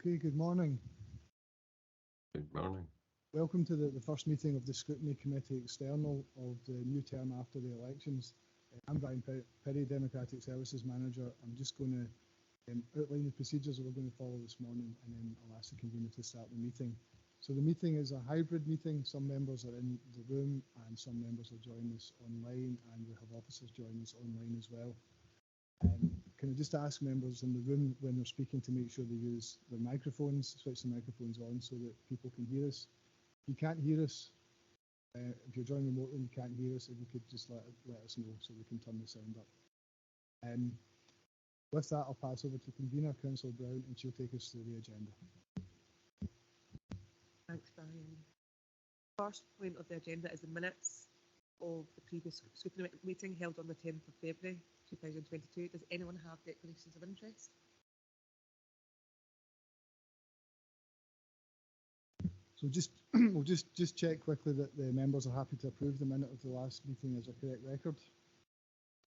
Okay, good morning. Good morning. Welcome to the first meeting of the Scrutiny Committee External of the new term after the elections. I'm Brian Perry, Democratic Services Manager. I'm just going to outline the procedures that we're going to follow this morning, and then I'll ask the convener to start the meeting. So the meeting is a hybrid meeting. Some members are in the room and some members will join us online, and we have officers join us online as well. Can I just ask members in the room when they're speaking to make sure they use their microphones, switch the microphones on so that people can hear us. If you can't hear us, if you're joining remotely and you can't hear us, if you could just let us know so we can turn the sound up. With that, I'll pass over to convener, Councillor Brown, and she'll take us through the agenda. Thanks, Brian. First point of the agenda is the minutes of the previous scrutiny meeting held on the 10th of February 2022. Does anyone have declarations of interest? So we'll just check quickly that the members are happy to approve the minute of the last meeting as a correct record.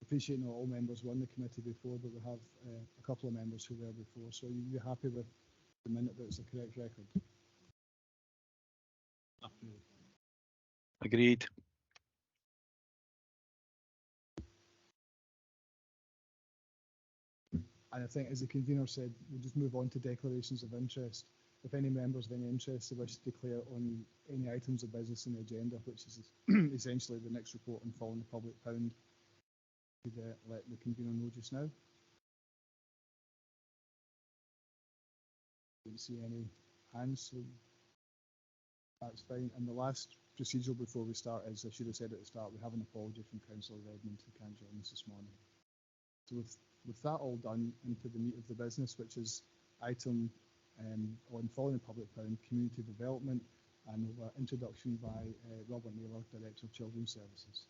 Appreciate not all members were on the committee before, but we have a couple of members who were before. So are you happy with the minute that it's a correct record? Agreed. And I think, as the convener said, we'll just move on to declarations of interest. If any members have any interest they wish to declare on any items of business in the agenda, which is essentially the next report on following the public pound, could let the convener know just now. Didn't see any hands, so that's fine. And the last procedural before we start is, I should have said at the start, we have an apology from Councillor Redmond who can't join us this morning. So with that all done, into the meat of the business, which is item on following the public pound, community development, and introduction by Robert Naylor, Director of Children's Services.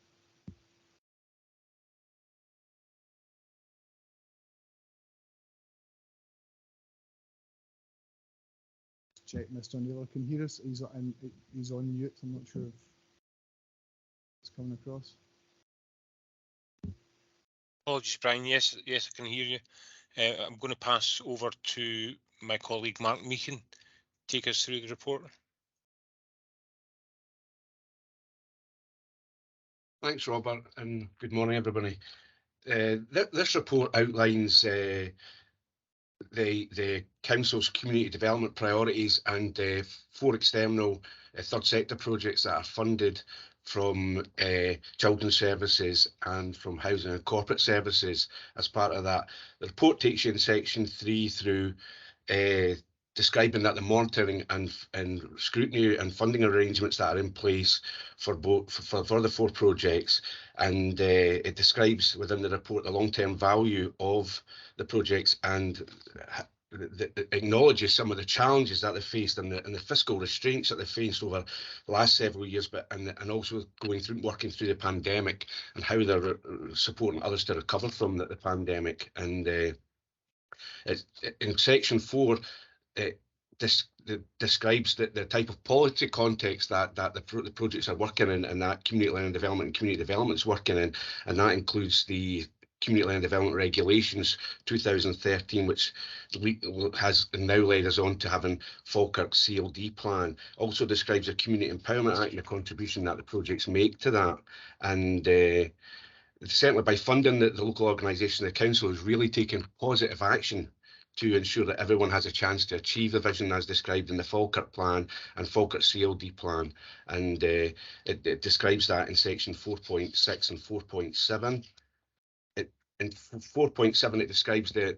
Check Mr. Naylor can hear us. He's on mute. I'm not sure if it's coming across. Apologies, Brian. Yes, I can hear you. I'm going to pass over to my colleague Mark Meehan. Take us through the report. Thanks, Robert, and good morning, everybody. This report outlines the Council's community development priorities and 4 external third sector projects that are funded from Children's Services and from Housing and Corporate Services as part of that. The report takes you in section 3 through describing that the monitoring and scrutiny and funding arrangements that are in place for the 4 projects, and it describes within the report the long-term value of the projects and acknowledges some of the challenges that they faced and the fiscal restraints that they faced over the last several years, and also working through the pandemic and how they're supporting others to recover from the pandemic. And in section 4, it describes the type of policy context that the projects are working in, and that community land development and community development is working in, and that includes the Community Land Development Regulations 2013, which has now led us on to having Falkirk CLD plan. Also describes the Community Empowerment Act and the contribution that the projects make to that. And certainly by funding the local organisation, the council is really taking positive action to ensure that everyone has a chance to achieve the vision as described in the Falkirk plan and Falkirk CLD plan. And it describes that in section 4.6 and 4.7. In 4.7, it describes the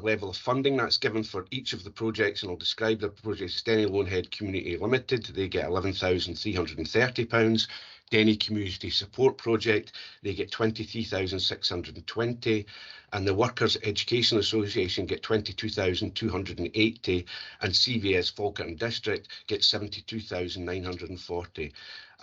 level of funding that's given for each of the projects, and I'll describe the projects. Denny Lonehead Community Limited, they get £11,330. Denny Community Support Project, they get £23,620, and the Workers Education Association get £22,280, and CVS Falkirk and District get £72,940.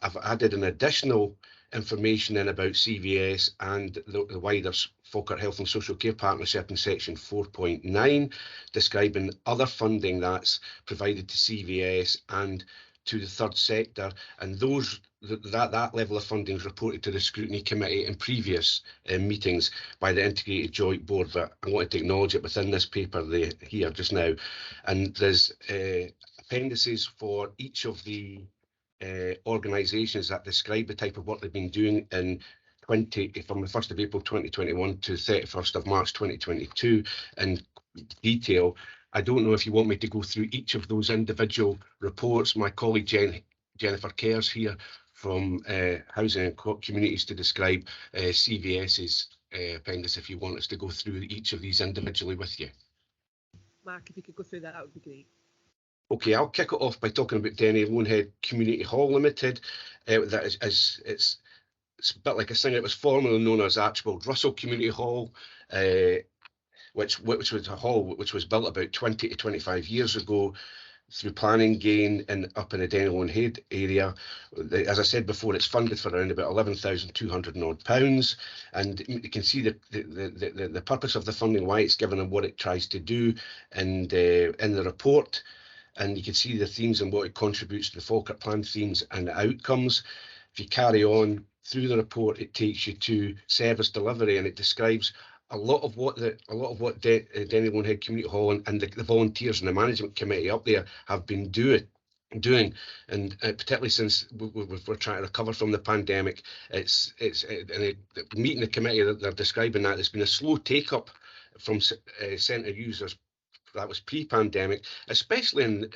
I've added an additional information in about CVS and the wider Falkirk Health and Social Care Partnership in section 4.9, describing other funding that's provided to CVS and to the third sector, and that level of funding is reported to the Scrutiny Committee in previous meetings by the Integrated Joint Board, but I wanted to acknowledge it within this paper here just now. And there's appendices for each of the organisations that describe the type of work they've been doing in from the 1st of April 2021 to 31st of March 2022 in detail. I don't know if you want me to go through each of those individual reports. My colleague Jennifer Kerr's here from Housing and Communities to describe CVS's appendix if you want us to go through each of these individually with you. Mark, if you could go through that, that would be great. Okay, I'll kick it off by talking about Denny Lonehead Community Hall Limited. That it's a bit like a thing. It was formerly known as Archibald Russell Community Hall, which was a hall which was built about 20 to 25 years ago through planning gain up in the Denny Lonehead area. As I said before, it's funded for around about £11,200 odd, and you can see the purpose of the funding, why it's given and what it tries to do, and in the report. And you can see the themes and what it contributes to the Falkirk Plan themes and the outcomes. If you carry on through the report, it takes you to service delivery, and it describes a lot of what Denny Lonehead Community Hall and the volunteers and the management committee up there have been doing, and particularly since we're trying to recover from the pandemic. Meeting the committee, they're describing that there's been a slow take up from centre users. That was pre-pandemic, especially in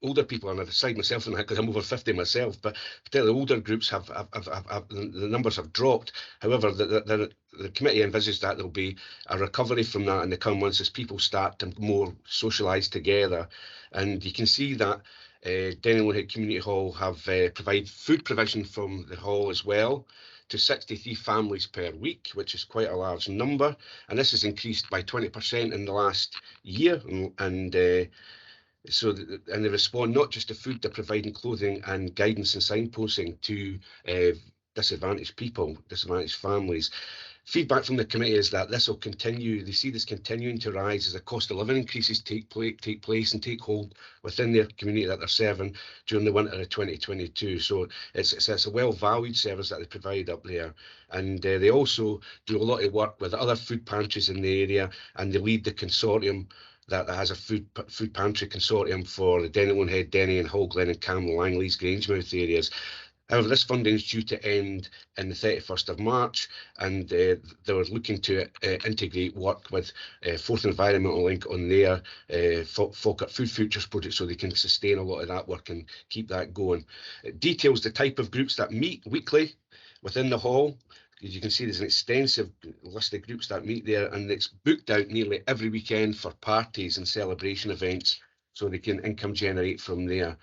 older people, and I've decided myself on that because I'm over 50 myself, but particularly older groups the numbers have dropped. However, the committee envisages that there'll be a recovery from that in the coming months as people start to more socialise together. And you can see that Denny Lonehead Community Hall have provide food provision from the hall as well to 63 families per week, which is quite a large number, and this has increased by 20% in the last year. And they respond not just to food, they're providing clothing and guidance and signposting to disadvantaged people, disadvantaged families. Feedback from the committee is that this will continue. They see this continuing to rise as the cost of living increases take place and take hold within their community that they're serving during the winter of 2022. So it's a well-valued service that they provide up there. And they also do a lot of work with other food pantries in the area, and they lead the consortium that has a food pantry consortium for the Denny Lonehead, Denny and Hull Glen and Camden Langley's Grangemouth areas. However, this funding is due to end in the 31st of March, and they're looking to integrate work with Fourth Environmental Link on their Falkirk Food Futures project, so they can sustain a lot of that work and keep that going. It details the type of groups that meet weekly within the hall. As you can see, there's an extensive list of groups that meet there, and it's booked out nearly every weekend for parties and celebration events, so they can income generate from there.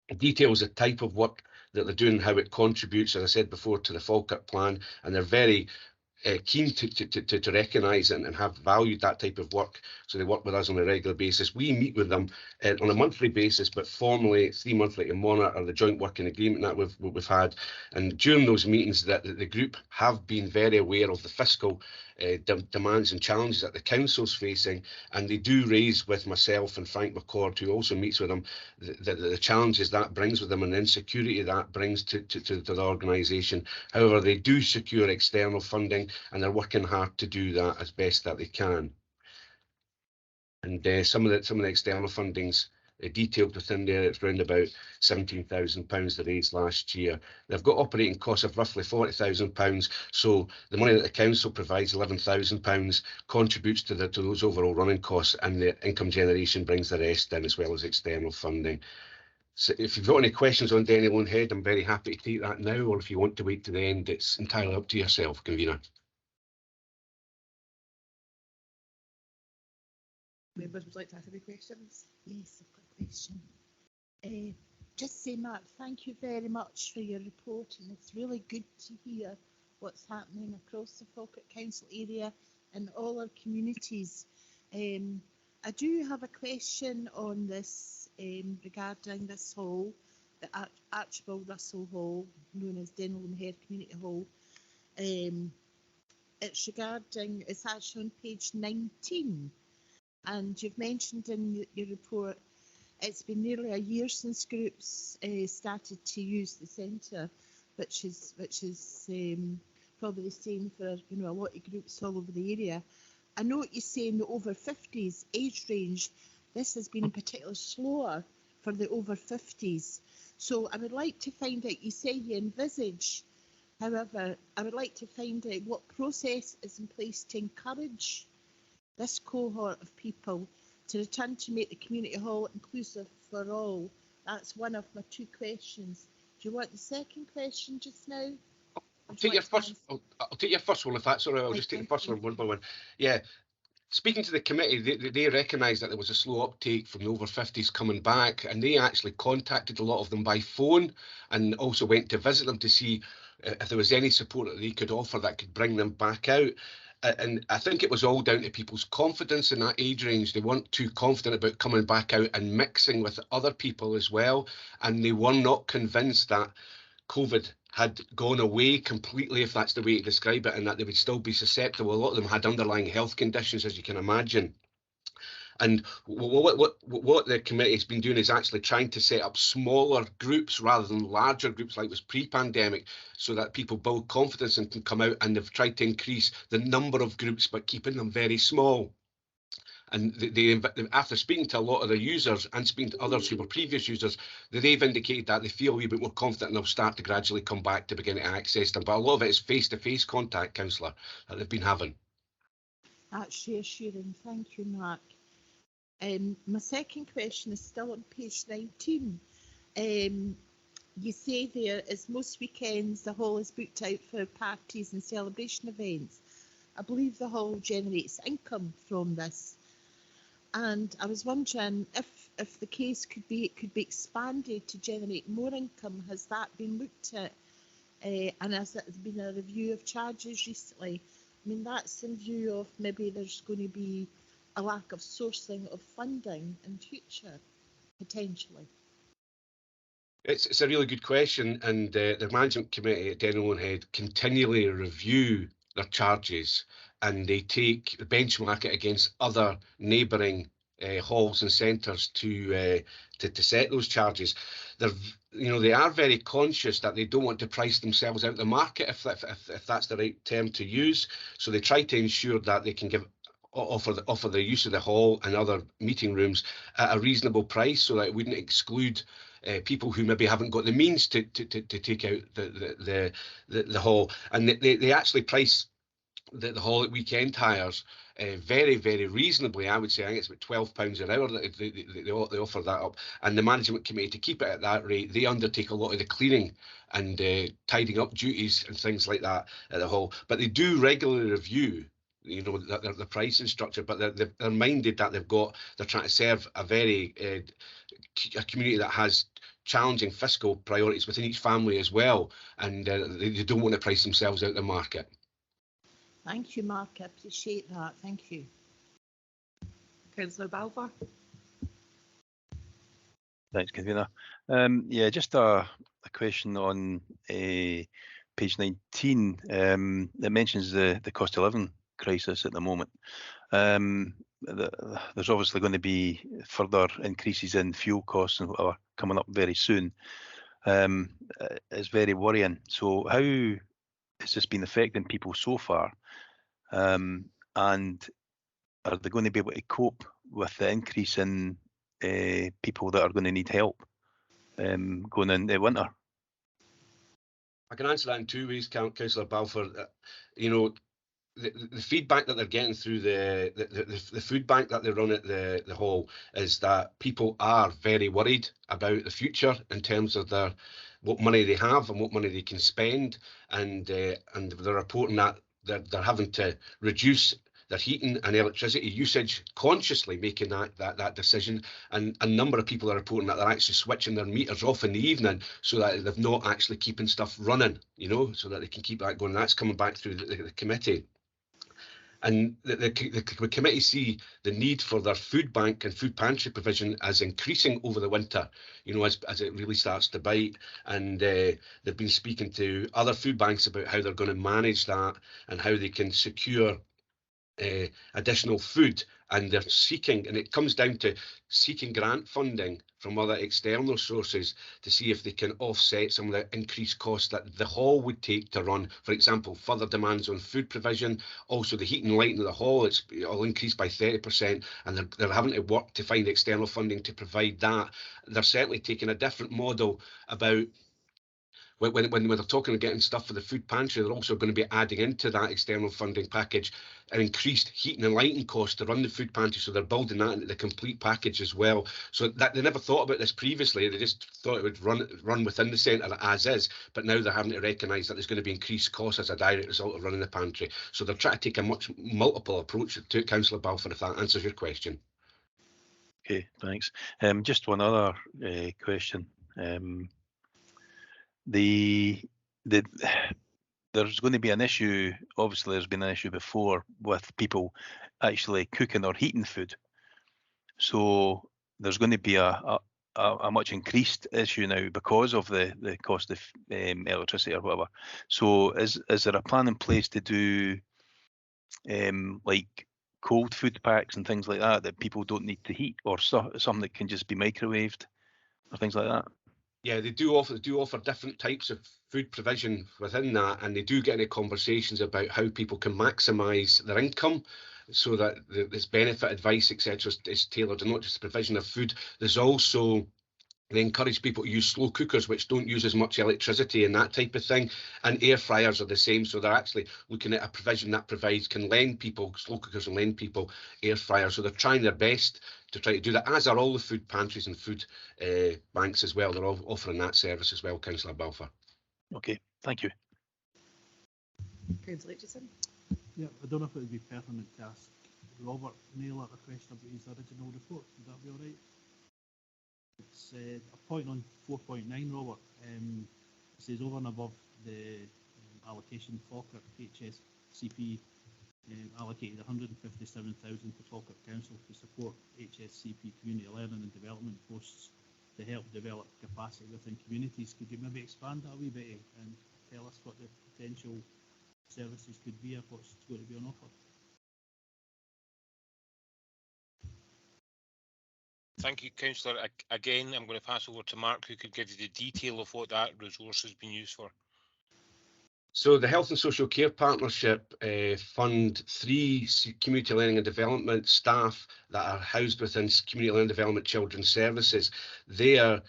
It details the type of work that they're doing, how it contributes, as I said before, to the Falkirk Plan, and they're very keen to recognise and have valued that type of work, so they work with us on a regular basis. We meet with them on a monthly basis, but formally 3 monthly to monitor the joint working agreement that we've had. And during those meetings, that the group have been very aware of the fiscal demands and challenges that the council's facing, and they do raise with myself and Frank McCord, who also meets with them, the challenges that brings with them and the insecurity that brings to the organisation. However, they do secure external funding, and they're working hard to do that as best that they can. And some of the external fundings detailed within there, it's around about £17,000 they raised last year. They've got operating costs of roughly £40,000, so the money that the council provides, £11,000, contributes to those overall running costs, and the income generation brings the rest in, as well as external funding. So if you've got any questions on Denny Lonehead, I'm very happy to take that now, or if you want to wait to the end, it's entirely up to yourself, convener. Members would like to ask any questions? Yes, I've got a question. Just say, Mark, thank you very much for your report, and it's really good to hear what's happening across the Falkirk Council area and all our communities. I do have a question on this regarding this hall, the Archibald Russell Hall, known as Denny Lonehead Community Hall. It's actually on page 19. And you've mentioned in your report it's been nearly a year since groups started to use the centre, which is probably the same for a lot of groups all over the area. I know what you're saying, the over 50s age range. This has been particularly slower for the over 50s. So I would like to find out, you say you envisage, however, I would like to find out what process is in place to encourage this cohort of people to return to make the community hall inclusive for all. That's one of my two questions. Do you want the second question just now? I'll take your first one if that's all right. I'll just take the first one by one. Yeah. Speaking to the committee, they recognised that there was a slow uptake from the over 50s coming back, and they actually contacted a lot of them by phone and also went to visit them to see if there was any support that they could offer that could bring them back out. And I think it was all down to people's confidence in that age range. They weren't too confident about coming back out and mixing with other people as well, and they were not convinced that COVID had gone away completely, if that's the way to describe it, and that they would still be susceptible. A lot of them had underlying health conditions, as you can imagine. And what the committee has been doing is actually trying to set up smaller groups rather than larger groups like was pre-pandemic, so that people build confidence and can come out, and they've tried to increase the number of groups but keeping them very small. And they, after speaking to a lot of the users and speaking to others who were previous users, they've indicated that they feel a wee bit more confident and they'll start to gradually come back to begin to access them. But a lot of it is face-to-face contact, councillor, that they've been having. That's reassuring. Thank you, Mark. My second question is still on page 19. You say there, as most weekends, the hall is booked out for parties and celebration events. I believe the hall generates income from this. And I was wondering if the case could be expanded to generate more income. Has that been looked at? And has there been a review of charges recently? I mean, that's in view of maybe there's going to be a lack of sourcing of funding in future, potentially. It's a really good question, and the management committee at Denelon Head continually review their charges, and they benchmark it against other neighbouring halls and centres to set those charges. They are very conscious that they don't want to price themselves out of the market, if that's the right term to use. So they try to ensure that they can offer the use of the hall and other meeting rooms at a reasonable price, so that it wouldn't exclude people who maybe haven't got the means to take out the hall. And they actually price the hall at weekend hires very, very reasonably. I would say I think it's about £12 an hour that they offer that up. And the management committee, to keep it at that rate, they undertake a lot of the cleaning and tidying up duties and things like that at the hall. But they do regularly review the pricing structure, but they're minded that they're trying to serve a community that has challenging fiscal priorities within each family as well, and they don't want to price themselves out of the market. Thank you, Mark. I appreciate that. Thank you. Councillor Balfour. Thanks, Convener. Yeah, just a question on page 19 that mentions the cost of living crisis at the moment. There's obviously going to be further increases in fuel costs and whatever coming up very soon. It's very worrying. So how has this been affecting people so far? And are they going to be able to cope with the increase in people that are going to need help going into winter? I can answer that in two ways, Councillor Balfour. The feedback that they're getting through the food bank that they run at the hall is that people are very worried about the future in terms of what money they have and what money they can spend, and they're reporting that they're having to reduce their heating and electricity usage, consciously making that decision. And a number of people are reporting that they're actually switching their meters off in the evening so that they're not actually keeping stuff running, so that they can keep that going. That's coming back through the committee. And the committee see the need for their food bank and food pantry provision as increasing over the winter, as it really starts to bite. And they've been speaking to other food banks about how they're going to manage that and how they can secure additional food, and they're seeking, and it comes down to seeking grant funding from other external sources to see if they can offset some of the increased costs that the hall would take to run. For example, further demands on food provision, also the heat and lighting of the hall, it'll increase by 30%, and they're having to work to find external funding to provide that. They're certainly taking a different model about when they're talking of getting stuff for the food pantry. They're also going to be adding into that external funding package an increased heating and lighting cost to run the food pantry. So they're building that into the complete package as well. So that they never thought about this previously. They just thought it would run within the centre as is. But now they're having to recognise that there's going to be increased costs as a direct result of running the pantry. So they're trying to take a much multiple approach to it, Councillor Balfour, if that answers your question. Okay, thanks. Just one other question. There's going to be an issue, obviously there's been an issue before with people actually cooking or heating food. So there's going to be a much increased issue now because of the cost of electricity or whatever. So is there a plan in place to do like cold food packs and things like that people don't need to heat, or something that can just be microwaved or things like that? Yeah, they do offer different types of food provision within that, and they do get into conversations about how people can maximise their income so that this benefit advice, etc., is tailored and not just the provision of food. There's also, they encourage people to use slow cookers, which don't use as much electricity and that type of thing. And air fryers are the same. So they're actually looking at a provision that can lend people, slow cookers and lend people air fryers. So they're trying their best to try to do that, as are all the food pantries and food banks as well. They're all offering that service as well, Councillor Balfour. Okay, thank you. Councillor Aitchison. Yeah, I don't know if it would be pertinent to ask Robert Naylor a question about his original report. Would that be all right? It's a point on 4.9, Robert. It says over and above the allocation, Falkirk HSCP allocated 157,000 to Falkirk Council to support HSCP community learning and development posts to help develop capacity within communities. Could you maybe expand that a wee bit and tell us what the potential services could be, or what's going to be on offer? Thank you, Councillor. Again, I'm going to pass over to Mark, who could give you the detail of what that resource has been used for. So the Health and Social Care Partnership fund 3 community learning and development staff that are housed within community learning and development children's services. They are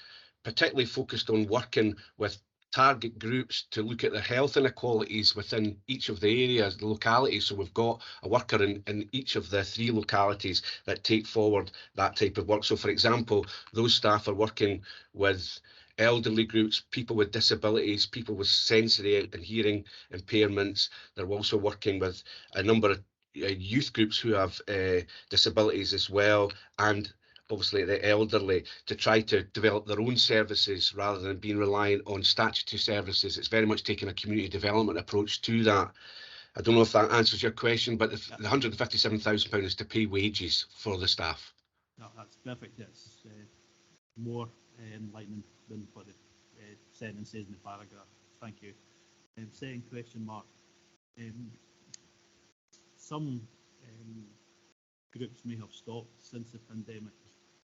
particularly focused on working with target groups to look at the health inequalities within each of the areas, the localities. So we've got a worker in each of the 3 localities that take forward that type of work. So for example, those staff are working with elderly groups, people with disabilities, people with sensory and hearing impairments. They're also working with a number of youth groups who have disabilities as well, and obviously the elderly, to try to develop their own services rather than being reliant on statutory services. It's very much taking a community development approach to that. I don't know if that answers your question, but the £157,000 is to pay wages for the staff. No, that's perfect. It's more enlightening than what the sentence says in the paragraph. Thank you. Second question, Mark. Some groups may have stopped since the pandemic.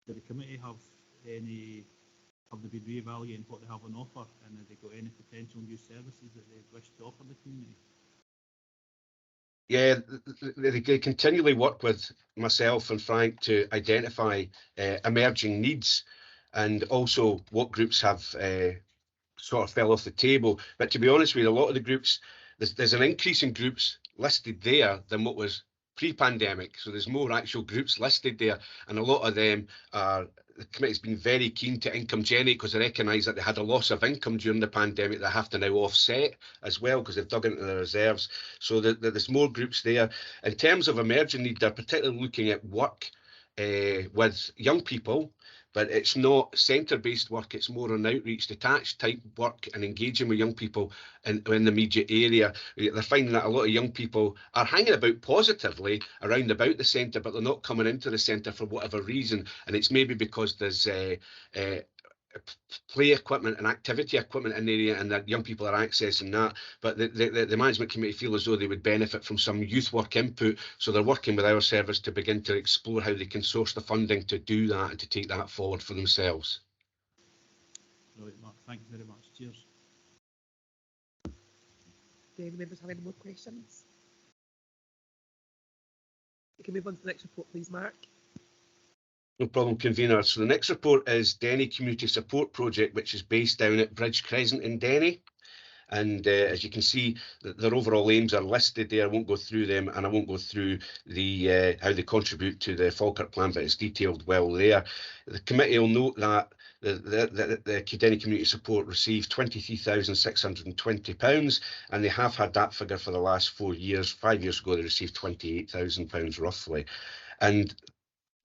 Did the committee have they been re-evaluating what they have on offer, and have they got any potential new services that they wish to offer the community? Yeah, they continually work with myself and Frank to identify emerging needs, and also what groups have sort of fell off the table. But to be honest with you, a lot of the groups, there's an increase in groups listed there than what was pre-pandemic. So there's more actual groups listed there, and a lot of them are, the committee's been very keen to income generate because they recognise that they had a loss of income during the pandemic they have to now offset as well because they've dug into their reserves. So there's more groups there. In terms of emerging need, they're particularly looking at work with young people, but it's not centre-based work, it's more an outreach detached type work and engaging with young people in the immediate area. They're finding that a lot of young people are hanging about positively around about the centre, but they're not coming into the centre for whatever reason, and it's maybe because there's play equipment and activity equipment in the area, and that young people are accessing that. But the management committee feel as though they would benefit from some youth work input, so they're working with our service to begin to explore how they can source the funding to do that and to take that forward for themselves. Right, Mark, thank you very much. Cheers. Do any members have any more questions? We can move on to the next report, please, Mark. No problem, convener. So the next report is Denny Community Support Project, which is based down at Bridge Crescent in Denny. And as you can see, their overall aims are listed there. I won't go through them, and I won't go through the how they contribute to the Falkirk plan, but it's detailed well there. The committee will note that the Denny Community Support received £23,620, and they have had that figure for the last 4 years. 5 years ago, they received £28,000 roughly. And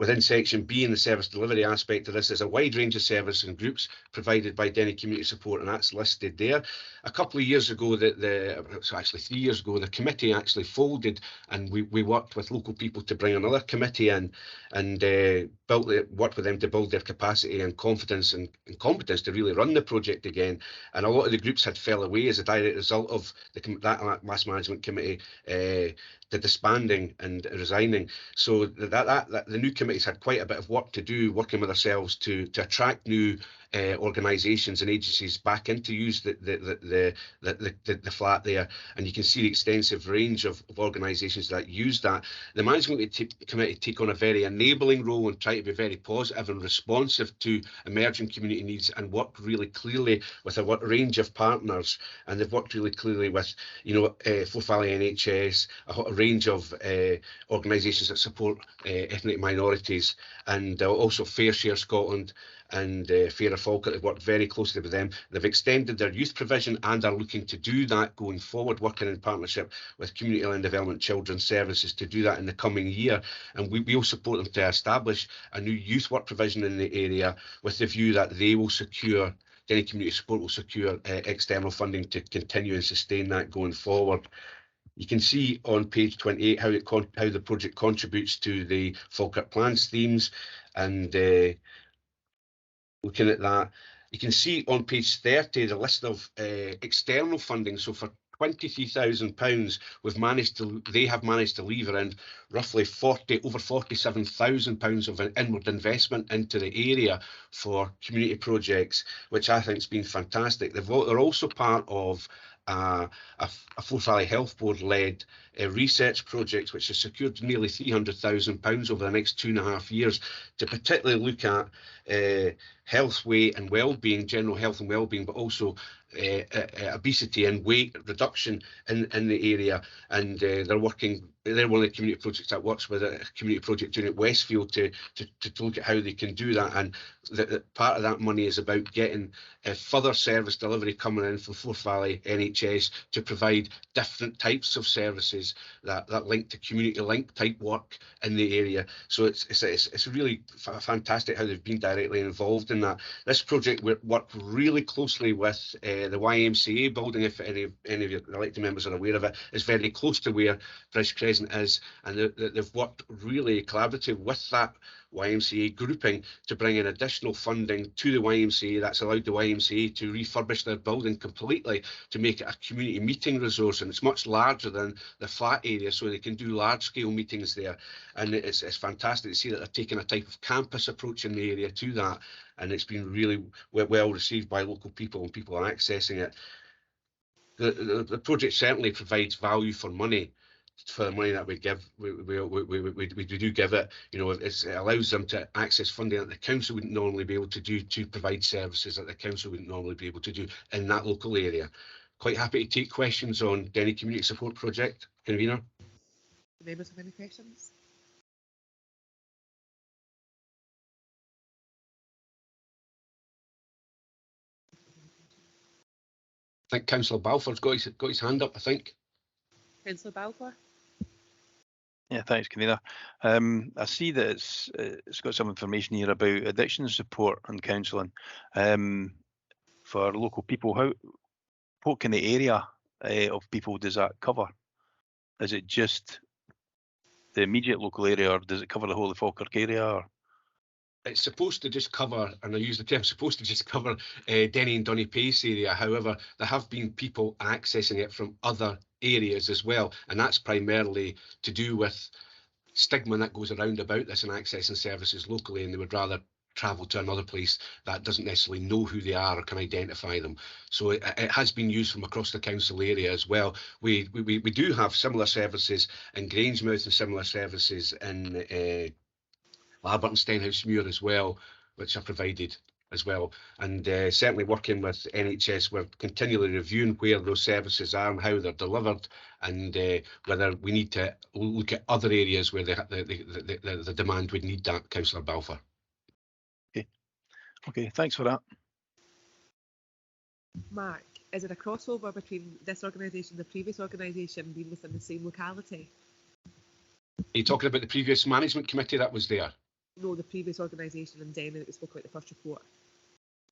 within section B in the service delivery aspect of this, there's a wide range of services and groups provided by Denny Community Support, and that's listed there. A couple of years ago, so actually 3 years ago, the committee actually folded, and we worked with local people to bring another committee in and worked with them to build their capacity and confidence and competence to really run the project again. And a lot of the groups had fell away as a direct result of that mass management committee the disbanding and resigning. So the new committee's had quite a bit of work to do, working with ourselves to attract new organisations and agencies back in to use the flat there, and you can see the extensive range of organisations that use that. The management committee take on a very enabling role and try to be very positive and responsive to emerging community needs, and work really clearly with a range of partners. And they've worked really clearly with, Forth Valley NHS, a range of organisations that support ethnic minorities, and also Fair Share Scotland and Fairer Falkirk. They've worked very closely with them. They've extended their youth provision and are looking to do that going forward, working in partnership with Community Land Development Children's Services to do that in the coming year. And we will support them to establish a new youth work provision in the area, with the view that they will secure, Denny Community Support will secure external funding to continue and sustain that going forward. You can see on page 28 how the project contributes to the Falkirk Plans themes, and looking at that, you can see on page 30 the list of external funding. So for £23,000, they have managed to lever in roughly over £47,000 of an inward investment into the area for community projects, which I think has been fantastic. They're also part of a Forth Valley Health Board led research project, which has secured nearly £300,000 over the next 2.5 years to particularly look at health, weight and well-being, general health and well-being, but also obesity and weight reduction in the area. And they're one of the community projects that works with a community project doing at Westfield to look at how they can do that. And part of that money is about getting further service delivery coming in from Forth Valley NHS to provide different types of services that link to community link type work in the area. So it's really fantastic how they've been directly involved in that. This project worked really closely with the YMCA building. If any of your elected members are aware of it, it's very close to where Bridge Crescent is, and they've worked really collaborative with that YMCA grouping to bring in additional funding to the YMCA. That's allowed the YMCA to refurbish their building completely to make it a community meeting resource, and it's much larger than the flat area, so they can do large scale meetings there. And it's fantastic to see that they're taking a type of campus approach in the area to that, and it's been really well received by local people, and people are accessing it. The project certainly provides value for money. For the money that we give, we do give it. It allows them to access funding that the council wouldn't normally be able to do, to provide services that the council wouldn't normally be able to do in that local area. Quite happy to take questions on Denny Community Support Project, convener. Do members have any questions? I think Councillor Balfour's got his hand up, I think. Councillor Balfour? Yeah, thanks, convener. I see that it's got some information here about addiction support and counselling for local people. What kind of area of people does that cover? Is it just the immediate local area, or does it cover the whole of Falkirk area? Or? it's supposed to just cover, and I use the term supposed to just cover Denny and Donny Pace area. However, there have been people accessing it from other areas as well, and that's primarily to do with stigma that goes around about this and accessing services locally, and they would rather travel to another place that doesn't necessarily know who they are or can identify them. So it has been used from across the council area as well. We do have similar services in Grangemouth and similar services in Laburton, Stenhousemuir as well, which are provided as well. And certainly working with NHS, we're continually reviewing where those services are and how they're delivered, and whether we need to look at other areas where the demand would need that, Councillor Balfour. Okay, thanks for that. Mark, is there a crossover between this organisation and the previous organisation being within the same locality? Are you talking about the previous management committee that was there? No, the previous organisation in Denny that we spoke about the first report.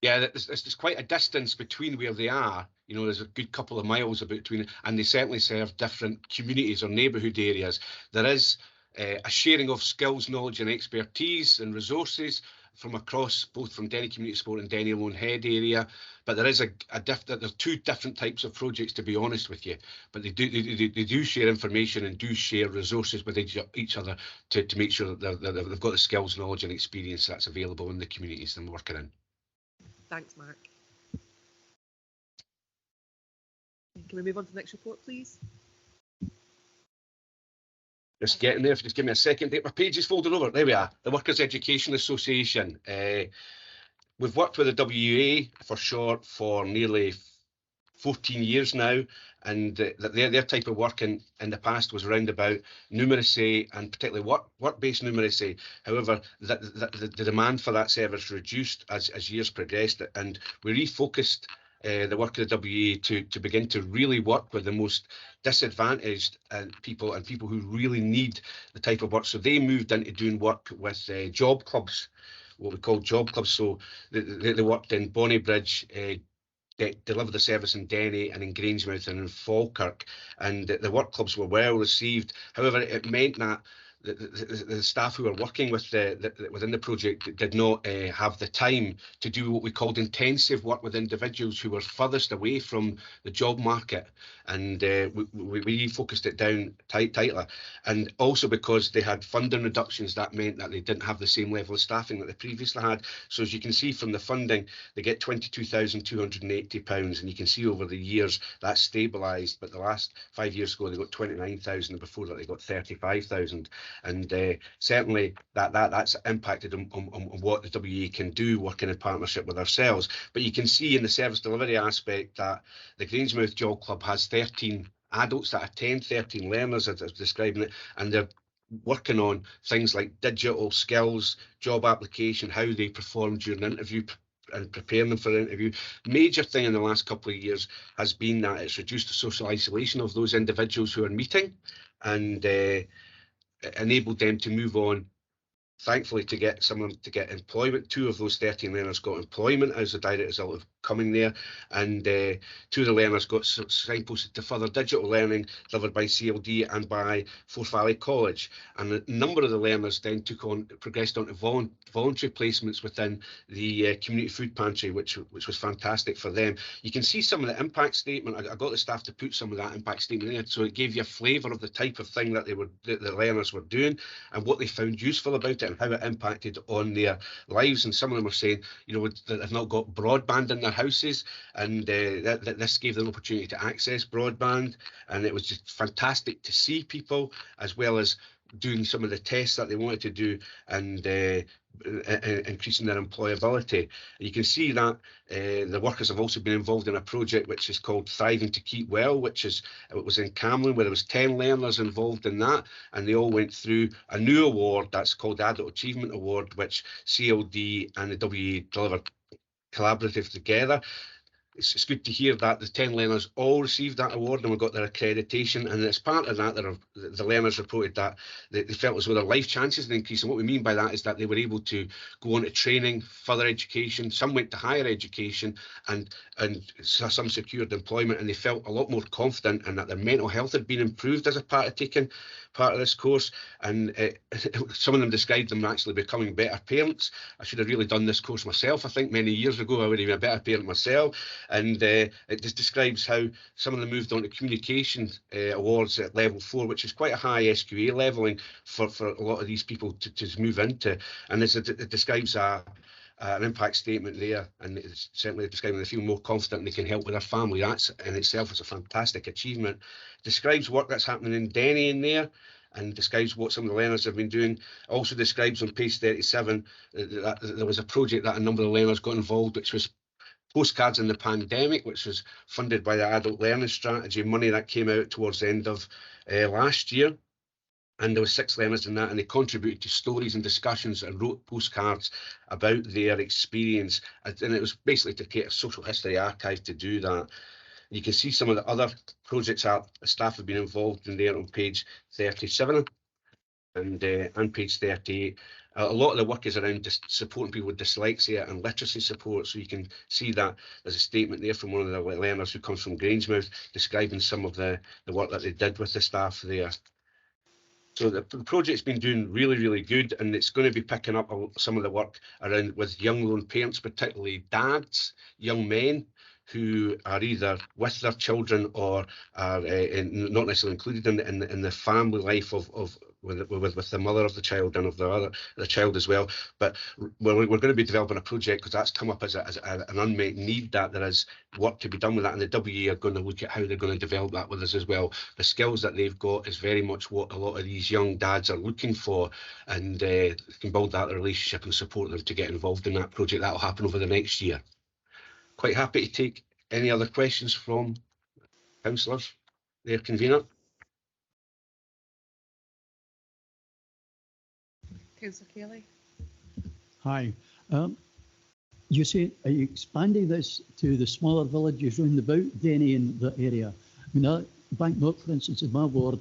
Yeah, there's quite a distance between where they are. You know, there's a good couple of miles between, and they certainly serve different communities or neighbourhood areas. There is a sharing of skills, knowledge and expertise and resources from across, both from Denny Community Sport and Denny Lone Head area, but there is there's two different types of projects, to be honest with you. But they do share information and do share resources with each other to make sure that they've got the skills, knowledge and experience that's available in the communities they're working in. Thanks, Mark. Can we move on to the next report, please? Just getting there, just give me a second. My page is folded over. There we are. The Workers' Education Association. We've worked with the WA for short for nearly 14 years now, and their type of work in the past was around about numeracy and particularly work-based numeracy. However, the demand for that service reduced as years progressed, and we refocused the work of the WA to begin to really work with the most disadvantaged people and people who really need the type of work. So they moved into doing work with job clubs, what we call job clubs. So they worked in Bonnybridge, delivered the service in Denny and in Grangemouth and in Falkirk, and the work clubs were well received. However, it meant that the staff who were working with within the project did not have the time to do what we called intensive work with individuals who were furthest away from the job market, and we focused it down tightly. And also because they had funding reductions, that meant that they didn't have the same level of staffing that they previously had. So as you can see from the funding, they get £22,280, and you can see over the years that's stabilised. But the last 5 years ago they got 29,000, and before that they got 35,000. And certainly that's impacted on what the WA can do, working in partnership with ourselves. But you can see in the service delivery aspect that the Grangemouth Job Club has 13 adults that attend, 13 learners, as I was describing it, and they're working on things like digital skills, job application, how they perform during an interview and preparing them for the interview. Major thing in the last couple of years has been that it's reduced the social isolation of those individuals who are meeting, and enabled them to move on, thankfully, to get employment. 2 of those 13 learners got employment as a direct result of coming there, and 2 of the learners got signposted to further digital learning delivered by CLD and by Forth Valley College. And a number of the learners then progressed on to voluntary placements within the community food pantry, which was fantastic for them. You can see some of the impact statement. I got the staff to put some of that impact statement in it, so it gave you a flavour of the type of thing that the learners were doing and what they found useful about it and how it impacted on their lives. And some of them were saying, you know, that they've not got broadband in their houses, and this gave them an opportunity to access broadband, and it was just fantastic to see people, as well as doing some of the tests that they wanted to do, and increasing their employability. You can see that the workers have also been involved in a project which is called Thriving to Keep Well, it was in Camlin, where there was 10 learners involved in that, and they all went through a new award that's called the Adult Achievement Award, which CLD and the WA delivered collaborative together. it's good to hear that the 10 learners all received that award and we got their accreditation. And as part of that, the learners reported that they felt as though their life chances had increased. And what we mean by that is that they were able to go on to training, further education. Some went to higher education and some secured employment, and they felt a lot more confident and that their mental health had been improved as a part of taking part of this course. And some of them described them actually becoming better parents. I should have really done this course myself. I think many years ago I would have been a better parent myself. And it just describes how some of them moved on to communication awards at level 4, which is quite a high SQA leveling for a lot of these people to move into. And it describes an impact statement there, and it's certainly describing they feel more confident they can help with their family. That's in itself is a fantastic achievement. Describes work that's happening in Denny in there, and describes what some of the learners have been doing. Also describes on page 37 that there was a project that a number of the learners got involved, which was postcards in the pandemic, which was funded by the Adult Learning Strategy, money that came out towards the end of last year. And there were 6 learners in that, and they contributed to stories and discussions and wrote postcards about their experience. And it was basically to create a social history archive to do that. You can see some of the other projects that staff have been involved in there on page 37 and page 38. A lot of the work is around supporting people with dyslexia and literacy support. So you can see that there's a statement there from one of the learners who comes from Grangemouth describing some of the work that they did with the staff there. So the project's been doing really, really good, and it's going to be picking up some of the work around with young lone parents, particularly dads, young men who are either with their children or are not necessarily included in the family life with the mother of the child and of the child as well. But we're going to be developing a project because that's come up as an unmet need, that there is work to be done with that, and the WA are going to look at how they're going to develop that with us as well. The skills that they've got is very much what a lot of these young dads are looking for, and can build that relationship and support them to get involved in that project. That'll happen over the next year. Quite happy to take any other questions from councillors, their convener. Councillor Kelly. Hi. You say, are you expanding this to the smaller villages round about Denny and that area? I mean, Banknock, for instance, in my ward,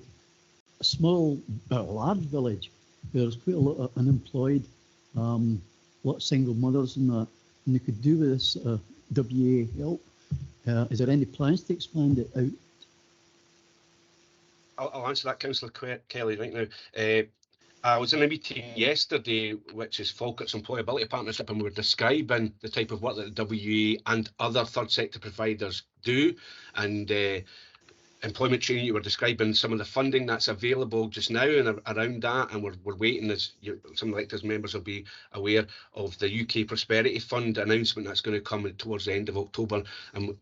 a small, large village, there's quite a lot of unemployed, a lot of single mothers and that, and they could do with this WA help. Is there any plans to expand it out? I'll answer that, Councillor Kelly, right now. I was in a meeting yesterday, which is Falkirk's Employability Partnership, and we were describing the type of work that the WA and other third sector providers do. And employment training, you were describing some of the funding that's available just now and around that, and we're waiting, as some elected members will be aware of, the UK Prosperity Fund announcement that's going to come towards the end of October. And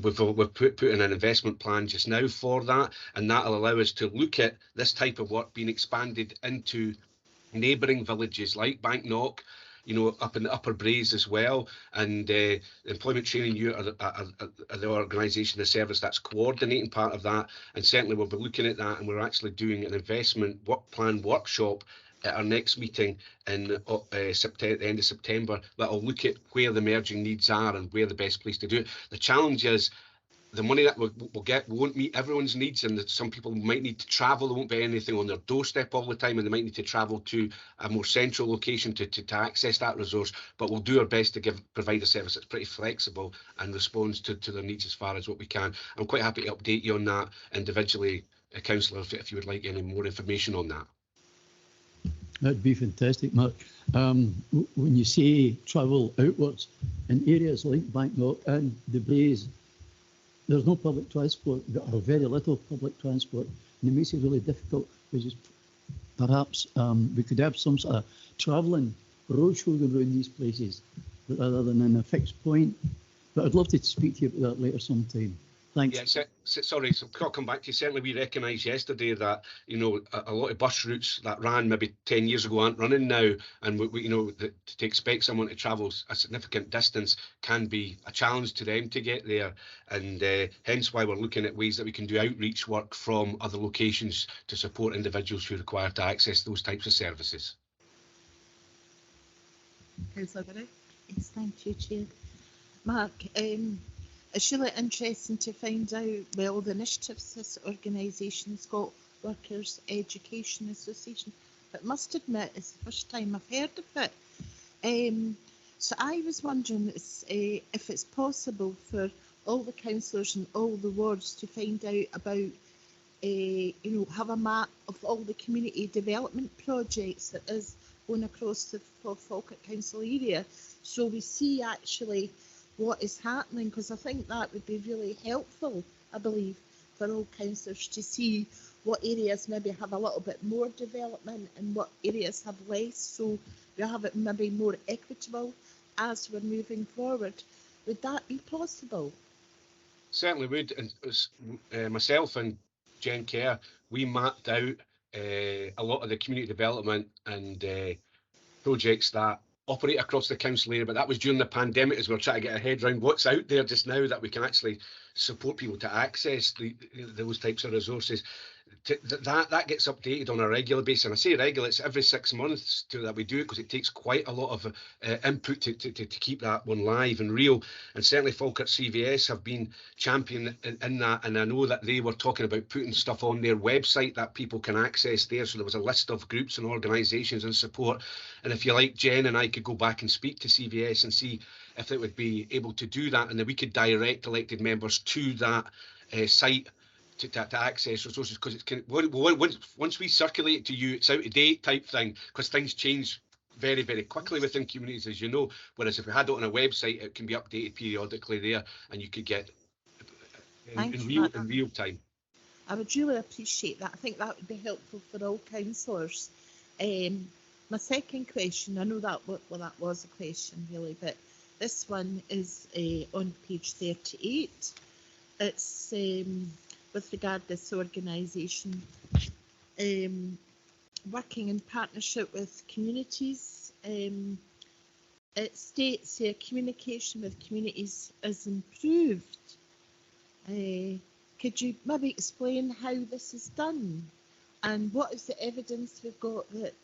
we've put in an investment plan just now for that, and that'll allow us to look at this type of work being expanded into neighbouring villages like Banknock, up in the Upper Braes as well. And Employment Training Unit are the organisation, the service that's coordinating part of that, and certainly we'll be looking at that, and we're actually doing an investment plan workshop at our next meeting in the end of September that'll look at where the emerging needs are and where the best place to do it. The challenge is the money that we'll get won't meet everyone's needs, and that some people might need to travel. There won't be anything on their doorstep all the time, and they might need to travel to a more central location to access that resource. But we'll do our best to provide a service that's pretty flexible and responds to their needs as far as what we can. I'm quite happy to update you on that individually, Councillor, if you would like any more information on that. That'd be fantastic, Mark. When you say travel outwards in areas like Banknock and the Braes, there's no public transport, or very little public transport, and it makes it really difficult. Which is perhaps we could have some sort of travelling roadshow going around these places rather than in a fixed point. But I'd love to speak to you about that later sometime. Thanks. Yeah, sorry, so I'll come back to you. Certainly we recognised yesterday that, a lot of bus routes that ran maybe 10 years ago aren't running now, and to expect someone to travel a significant distance can be a challenge to them to get there, and hence why we're looking at ways that we can do outreach work from other locations to support individuals who require to access those types of services. Councillor Binney. Yes, thank you, Chair. Mark, it's really interesting to find out, well, the initiatives this organisation's got, Workers Education Association, but must admit it's the first time I've heard of it. So I was wondering if it's possible for all the councillors and all the wards to find out about, have a map of all the community development projects that is going across the Falkirk Council area, so we see actually what is happening, because I think that would be really helpful, I believe, for all councillors to see what areas maybe have a little bit more development and what areas have less, so we have it maybe more equitable as we're moving forward. Would that be possible? Certainly would. And myself and Jen Kerr, we mapped out a lot of the community development and projects that operate across the council area, but that was during the pandemic as we were trying to get our head around what's out there just now that we can actually support people to access those types of resources. That gets updated on a regular basis, and I say regular, it's every 6 months that we do it, because it takes quite a lot of input to keep that one live and real. And certainly Falkirk CVS have been championing in that, and I know that they were talking about putting stuff on their website that people can access there, so there was a list of groups and organisations and support. And if you like, Jen and I could go back and speak to CVS and see if it would be able to do that, and then we could direct elected members to that site to access resources, because once we circulate it to you, it's out of date type thing, because things change very, very quickly within communities, as you know. Whereas if we had it on a website, it can be updated periodically there, and you could get in real time. I would really appreciate that. I think that would be helpful for all councillors. My second question, I know that was a question really, but this one is on page 38. It's with regard to this organisation, working in partnership with communities. It states here communication with communities is improved. Could you maybe explain how this is done? And what is the evidence we've got that,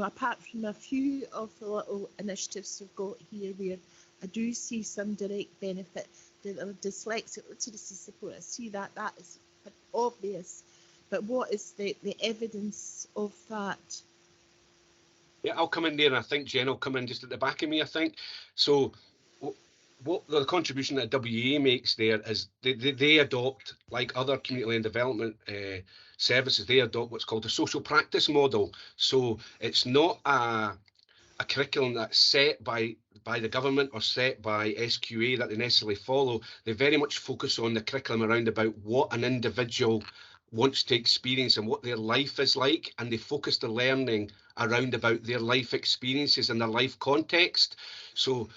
apart from a few of the little initiatives we've got here where I do see some direct benefit, the dyslexic literacy support, I see that is obvious, but what is the evidence of that? Yeah, I'll come in there, and I think Jen will come in just at the back of me, I think. So what the contribution that WEA makes there is they adopt, like other community and development services, they adopt what's called a social practice model. So it's not a curriculum that's set by the government or set by SQA that they necessarily follow. They very much focus on the curriculum around about what an individual wants to experience and what their life is like, and they focus the learning around about their life experiences and their life context. So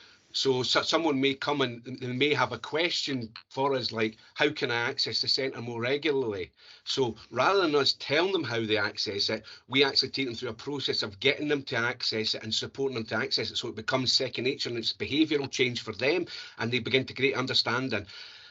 someone may come and they may have a question for us, like, how can I access the centre more regularly? So rather than us telling them how they access it, we actually take them through a process of getting them to access it and supporting them to access it, so it becomes second nature and it's behavioural change for them, and they begin to create understanding.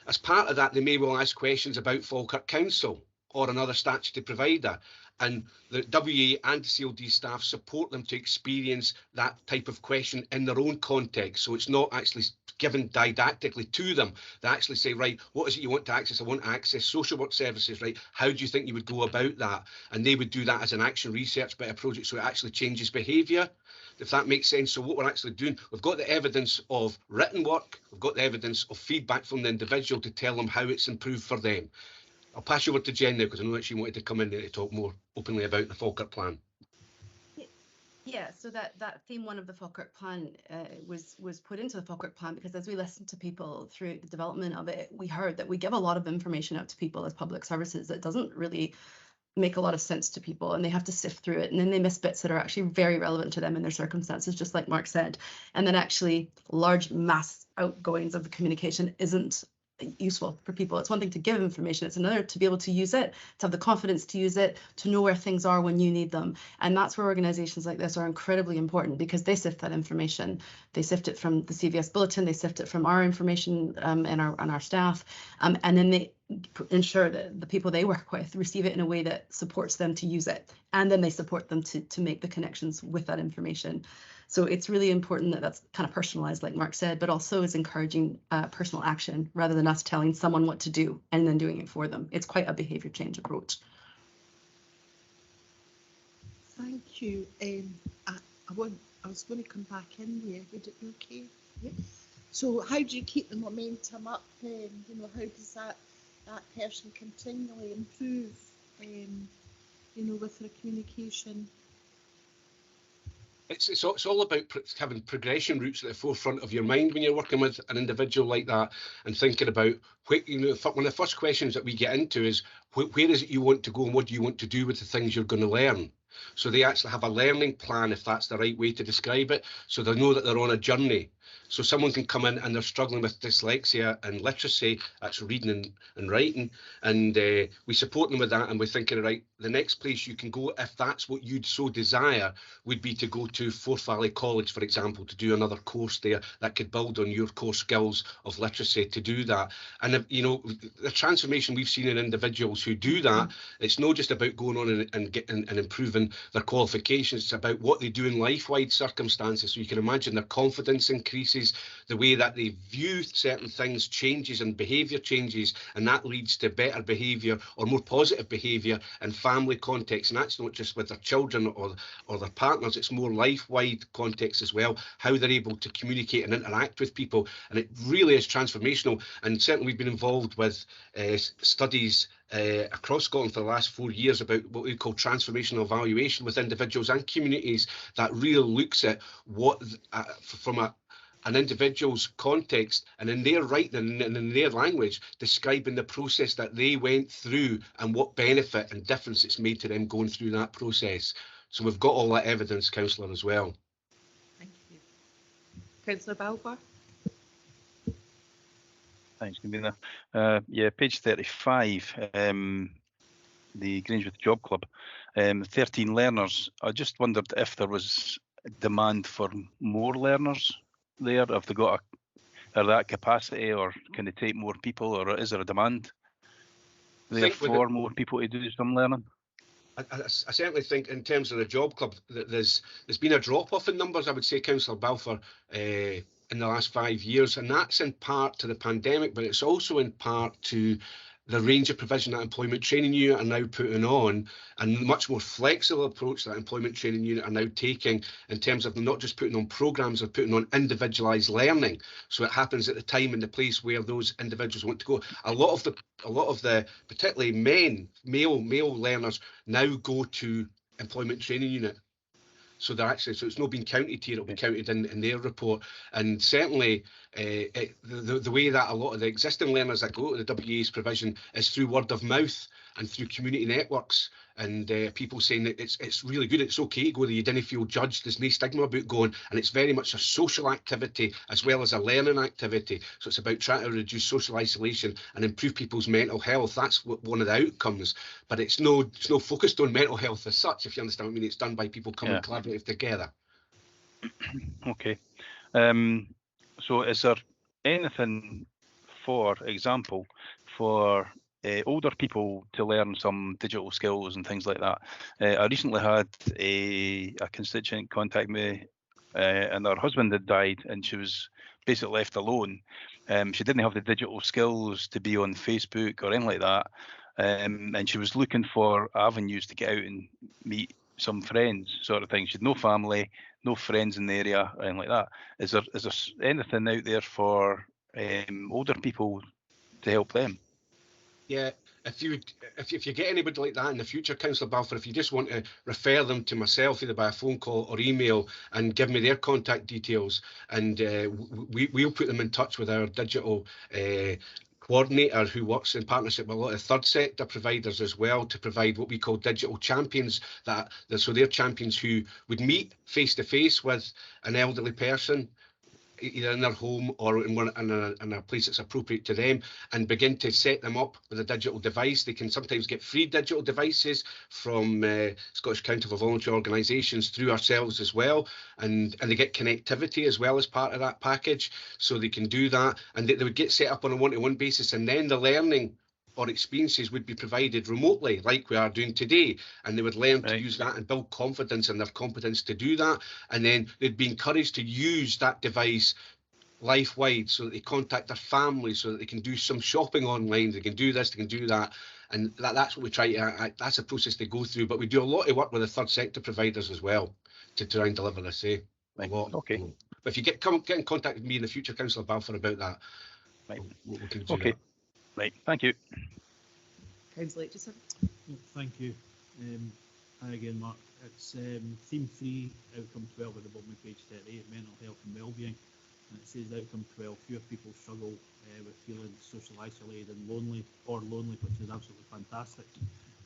As part of that, they may well ask questions about Falkirk Council or another statutory provider, and the WA and CLD staff support them to experience that type of question in their own context. So it's not actually given didactically to them. They actually say, right, what is it you want to access? I want to access social work services, right? How do you think you would go about that? And they would do that as an action research bit of project, so it actually changes behaviour, if that makes sense. So what we're actually doing, we've got the evidence of written work, we've got the evidence of feedback from the individual to tell them how it's improved for them. I'll pass you over to Jen now, because I know that she wanted to come in there to talk more openly about the Falkirk plan. Yeah, so that theme one of the Falkirk plan was put into the Falkirk plan because as we listened to people through the development of it, we heard that we give a lot of information out to people as public services that doesn't really make a lot of sense to people, and they have to sift through it, and then they miss bits that are actually very relevant to them and their circumstances, just like Mark said. And then actually large mass outgoings of the communication isn't useful for people. It's one thing to give information, it's another to be able to use it, to have the confidence to use it, to know where things are when you need them. And that's where organizations like this are incredibly important, because they sift that information. They sift it from the CVS bulletin, they sift it from our information and our staff, and then they ensure that the people they work with receive it in a way that supports them to use it, and then they support them to make the connections with that information. So it's really important that that's kind of personalized, like Mark said, but also is encouraging personal action rather than us telling someone what to do and then doing it for them. It's quite a behaviour change approach. Thank you. I was going to come back in there. Would it be okay? Yeah. So how do you keep the momentum up then? You know, how does that person continually improve, you know, with their communication? It's all about having progression routes at the forefront of your mind when you're working with an individual like that, and thinking about, you know, one of the first questions that we get into is, where is it you want to go and what do you want to do with the things you're going to learn? So they actually have a learning plan, if that's the right way to describe it, so they know that they're on a journey. So someone can come in and they're struggling with dyslexia and literacy, that's reading and writing, and we support them with that, and we're thinking, right, the next place you can go, if that's what you'd so desire, would be to go to Forth Valley College, for example, to do another course there that could build on your core skills of literacy to do that. And, you know, the transformation we've seen in individuals who do that, it's not just about going on and improving their qualifications, it's about what they do in life-wide circumstances. So you can imagine their confidence increases, the way that they view certain things changes and behaviour changes, and that leads to better behaviour or more positive behaviour in family context. And that's not just with their children or their partners, it's more life-wide context as well, how they're able to communicate and interact with people. And it really is transformational. And certainly we've been involved with studies across Scotland for the last 4 years about what we call transformational evaluation with individuals and communities that really looks at what from an individual's context and in their writing and in their language, describing the process that they went through and what benefit and difference it's made to them going through that process. So we've got all that evidence, Councillor, as well. Thank you. Councillor Balfour. Thanks, Convener. Yeah, page 35, the Grangeworth Job Club, 13 learners. I just wondered if there was demand for more learners there, if they got that capacity, or can they take more people, or is there a demand there for more people to do some learning? I certainly think in terms of the job club that there's been a drop off in numbers, I would say, Councillor Balfour, in the last 5 years, and that's in part to the pandemic, but it's also in part to the range of provision that Employment Training Unit are now putting on, and the much more flexible approach that Employment Training Unit are now taking in terms of them not just putting on programmes, they're putting on individualised learning. So it happens at the time and the place where those individuals want to go. A lot of the particularly male learners now go to Employment Training Unit. So they're actually, so it's not being counted here, it'll be counted in their report. And certainly the way that a lot of the existing learners that go to the WA's provision is through word of mouth and through community networks, and people saying that it's really good, it's okay to go there, you didn't feel judged, there's no stigma about going, and it's very much a social activity as well as a learning activity. So it's about trying to reduce social isolation and improve people's mental health. That's one of the outcomes, but it's no focused on mental health as such, if you understand what I mean. It's done by people coming collaborative together. Okay. So is there anything, for example, for older people to learn some digital skills and things like that? I recently had a constituent contact me, and her husband had died, and she was basically left alone. She didn't have the digital skills to be on Facebook or anything like that, and she was looking for avenues to get out and meet some friends, sort of thing. She had no family, no friends in the area, or anything like that. Is there anything out there for older people to help them? Yeah, if you get anybody like that in the future, Councillor Balfour, if you just want to refer them to myself either by a phone call or email and give me their contact details, and we'll put them in touch with our digital coordinator who works in partnership with a lot of third sector providers as well, to provide what we call digital champions. So they're champions who would meet face to face with an elderly person, either in their home or in a place that's appropriate to them, and begin to set them up with a digital device. They can sometimes get free digital devices from Scottish Council for Voluntary Organisations through ourselves as well, and they get connectivity as well as part of that package, so they can do that, and they would get set up on a one-to-one basis, and then the learning or experiences would be provided remotely, like we are doing today, and they would learn to Right. use that and build confidence in their competence to do that. And then they'd be encouraged to use that device life-wide, so that they contact their families, so that they can do some shopping online, they can do this, they can do that. And that's what we try to, that's a process they go through. But we do a lot of work with the third sector providers as well to try and deliver this, a Right. lot. Okay. But if you get in contact with me in the future, Councillor Balfour, about that, Right. we can do Okay. that. Right. Thank you. Councillor Aitchison. Thank you. Hi again, Mark. It's theme 3, outcome 12 at the bottom of page 38, mental health and wellbeing. And it says outcome 12, fewer people struggle with feeling social isolated and lonely, which is absolutely fantastic.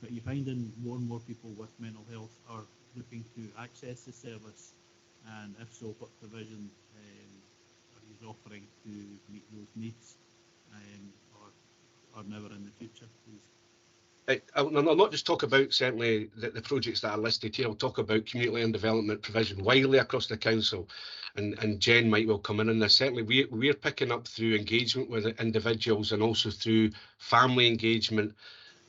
But you're finding more and more people with mental health are looking to access the service, and if so, what provision are you offering to meet those needs, or never in the future, please? I'll not just talk about certainly the projects that are listed here. I'll talk about community and development provision widely across the council, and Jen might well come in on this. Certainly we're picking up through engagement with individuals and also through family engagement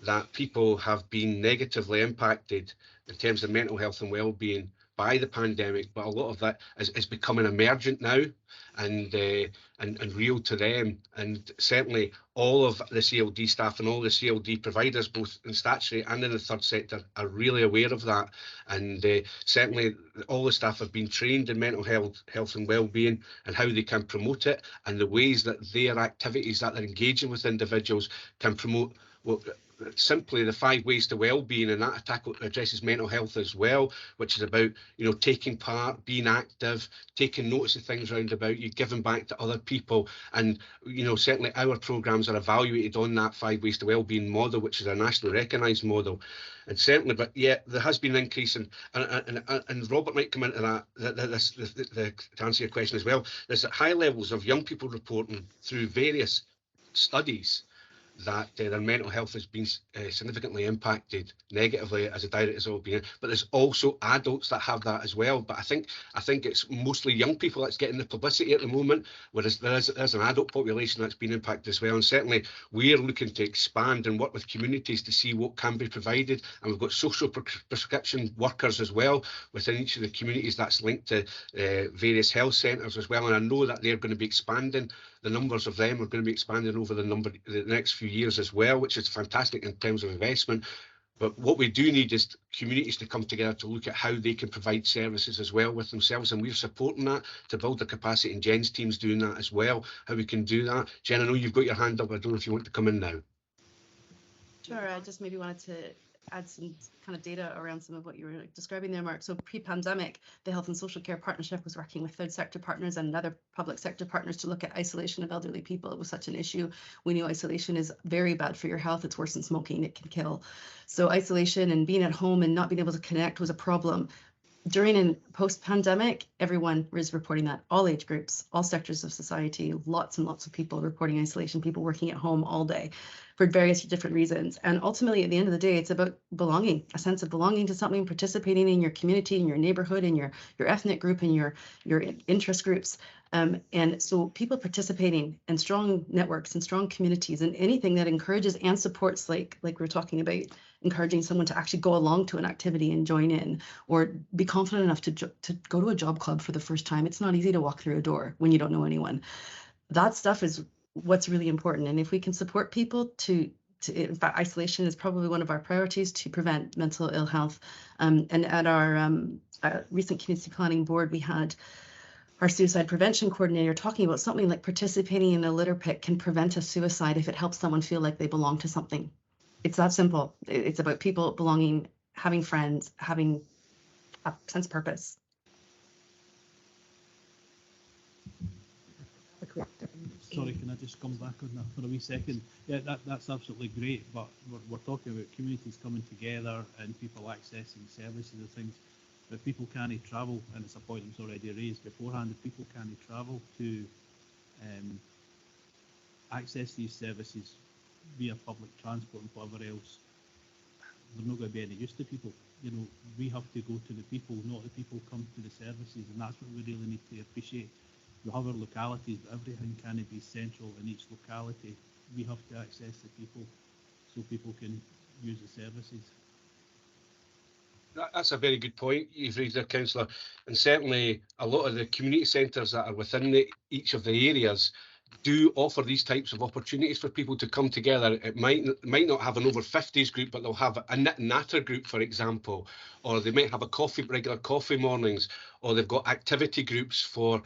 that people have been negatively impacted in terms of mental health and well-being by the pandemic, but a lot of that is becoming emergent now and real to them. And certainly all of the CLD staff and all the CLD providers, both in statutory and in the third sector, are really aware of that. And certainly all the staff have been trained in mental health and well-being and how they can promote it, and the ways that their activities that they're engaging with individuals can promote, well, simply the 5 ways to well-being, and that addresses mental health as well, which is about, you know, taking part, being active, taking notice of things around about you, giving back to other people. And, you know, certainly our programmes are evaluated on that 5 ways to well-being model, which is a nationally recognised model. And certainly, but yeah, there has been an increase in, and Robert might come into that, to answer your question as well. There's high levels of young people reporting through various studies that their mental health has been significantly impacted negatively as a direct result of being, but there's also adults that have that as well. But I think it's mostly young people that's getting the publicity at the moment, whereas there's an adult population that's been impacted as well. And certainly we're looking to expand and work with communities to see what can be provided. And we've got social prescription workers as well within each of the communities that's linked to various health centres as well. And I know that they're going to be expanding. The numbers of them are going to be expanding over the next few years as well, which is fantastic in terms of investment. But what we do need is communities to come together to look at how they can provide services as well with themselves, and we're supporting that to build the capacity, and Jen's team's doing that as well, how we can do that. Jen, I know you've got your hand up. I don't know if you want to come in now. Sure, I just maybe wanted to add some kind of data around some of what you were describing there, Mark. So pre-pandemic, the Health and Social Care Partnership was working with third sector partners and other public sector partners to look at isolation of elderly people. It was such an issue. We knew isolation is very bad for your health. It's worse than smoking. It can kill. So isolation and being at home and not being able to connect was a problem. During and post-pandemic, everyone was reporting that, all age groups, all sectors of society, lots and lots of people reporting isolation, people working at home all day for various different reasons. And ultimately, at the end of the day, it's about belonging, a sense of belonging to something, participating in your community, in your neighborhood, in your ethnic group, in your interest groups. And so people participating in strong networks and strong communities and anything that encourages and supports, like we're talking about, encouraging someone to actually go along to an activity and join in, or be confident enough to go to a job club for the first time. It's not easy to walk through a door when you don't know anyone. That stuff is what's really important. And if we can support people to in fact, isolation is probably one of our priorities to prevent mental ill health. And at our recent community planning board, we had our suicide prevention coordinator talking about something like participating in a litter pick can prevent a suicide if it helps someone feel like they belong to something. It's that simple. It's about people belonging, having friends, having a sense of purpose. Sorry, can I just come back on that for a wee second? Yeah, that's absolutely great, but we're talking about communities coming together and people accessing services and things. But people can't travel, and it's a point that was already raised beforehand, if people can't travel to access these services via public transport and whatever else, they're not going to be any use to people. You know, we have to go to the people, not the people come to the services, and that's what we really need to appreciate. We have our localities, but everything can't be central in each locality. We have to access the people so people can use the services. That's a very good point you've raised there, Councillor. And certainly a lot of the community centres that are within each of the areas do offer these types of opportunities for people to come together. It might not have an over 50s group, but they'll have a knit and natter group, for example, or they might have a regular coffee mornings, or they've got activity groups for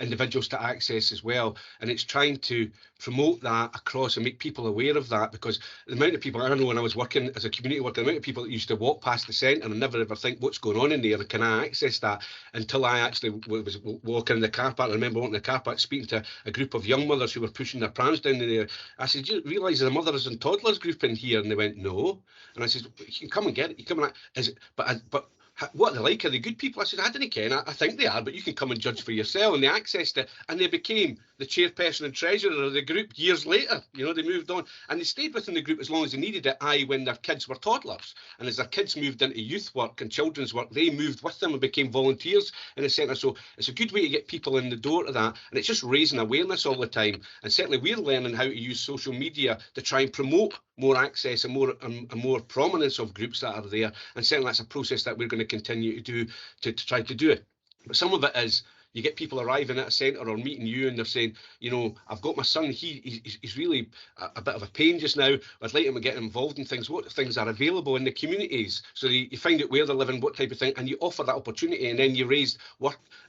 individuals to access as well. And it's trying to promote that across and make people aware of that, because the amount of people, I know when I was working as a community worker, the amount of people that used to walk past the centre and never ever think what's going on in there, can I access that, until I actually was walking in the car park. I remember walking in the car park speaking to a group of young mothers who were pushing their prams down there. I said, do you realise there's a mothers and toddlers group in here? And they went, no. And I said, you can come and get it. You come and is it, but what are they like? Are they good people? I said, I didn't care. I think they are, but you can come and judge for yourself. And they accessed it, and they became the chairperson and treasurer of the group years later. You know, they moved on, and they stayed within the group as long as they needed it, i.e. when their kids were toddlers. And as their kids moved into youth work and children's work, they moved with them and became volunteers in the centre. So it's a good way to get people in the door to that. And it's just raising awareness all the time. And certainly we're learning how to use social media to try and promote more access and more prominence of groups that are there. And certainly that's a process that we're going to continue to do to try to do it. But some of it is, you get people arriving at a centre or meeting you and they're saying, you know, I've got my son, he's really a bit of a pain just now. I'd like him to get involved in things. What things are available in the communities? So you find out where they're living, what type of thing, and you offer that opportunity, and then you raise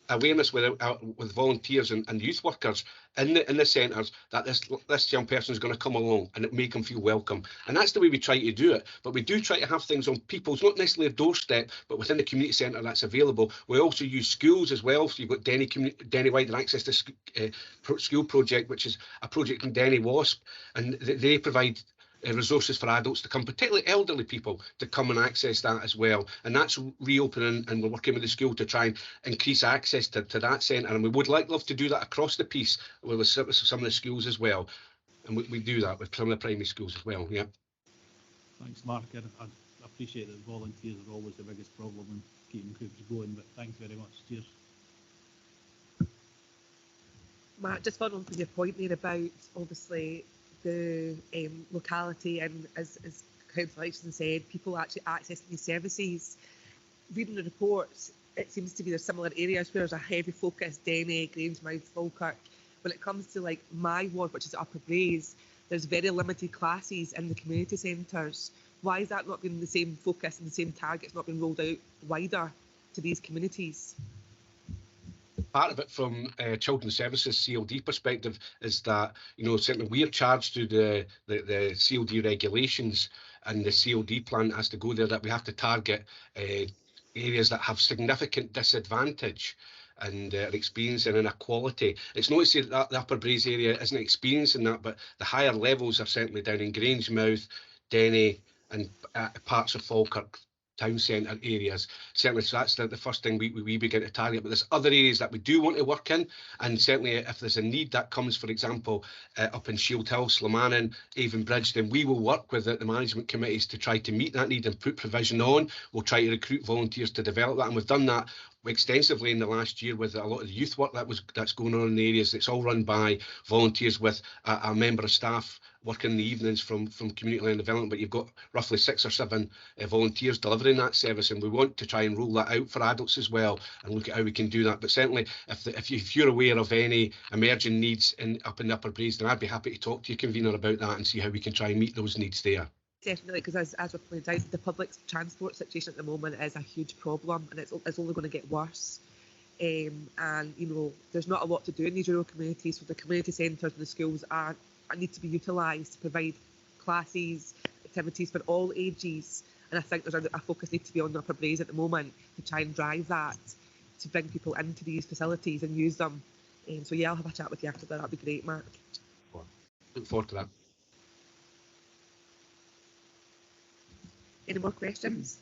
awareness with volunteers and youth workers in the centres that this young person is going to come along, and it make them feel welcome. And that's the way we try to do it. But we do try to have things on people's, not necessarily a doorstep, but within the community centre that's available. We also use schools as well. So you've got Denny Wider Access to School project, which is a project in Denny WASP, and they provide resources for adults to come, particularly elderly people, to come and access that as well. And that's reopening, and we're working with the school to try and increase access to that centre. And we would love to do that across the piece with some of the schools as well. And we do that with some of the primary schools as well. Yeah. Thanks, Mark. I appreciate that volunteers are always the biggest problem in keeping groups going, but thanks very much. Cheers. Matt, just following on from your point there about obviously the locality, and as Councillor Aitchison said, people actually accessing these services. Reading the reports, it seems to be there's similar areas where there's a heavy focus, Denny, Grangemouth, Falkirk. When it comes to like my ward, which is Upper Braes, there's very limited classes in the community centres. Why has that not been the same focus and the same targets not been rolled out wider to these communities? Part of it from Children's Services CLD perspective is that, you know, certainly we're charged through the CLD regulations, and the CLD plan has to go there, that we have to target areas that have significant disadvantage and are experiencing inequality. It's not to say that the Upper Braes area isn't experiencing that, but the higher levels are certainly down in Grangemouth, Denny, and parts of Falkirk town centre areas. Certainly, so that's the first thing we begin to target. But there's other areas that we do want to work in, and certainly if there's a need that comes, for example, up in Shield Hill, Slamanan, Avonbridge, then we will work with the management committees to try to meet that need and put provision on. We'll try to recruit volunteers to develop that, and we've done that extensively in the last year with a lot of the youth work that's going on in the areas. It's all run by volunteers with a member of staff working in the evenings from community land development, but you've got roughly 6 or 7 volunteers delivering that service, and we want to try and roll that out for adults as well and look at how we can do that. But certainly if you're aware of any emerging needs up in the Upper Braes, then I'd be happy to talk to you, convener, about that and see how we can try and meet those needs there. Definitely, because as we pointed out, the public transport situation at the moment is a huge problem, and it's only going to get worse. And you know, there's not a lot to do in these rural communities, so the community centres and the schools need to be utilised to provide classes, activities for all ages. And I think there's a focus needs to be on the Upper Braes at the moment to try and drive that, to bring people into these facilities and use them. So yeah, I'll have a chat with you after that. That'd be great, Mark. Look forward to that. Any more questions?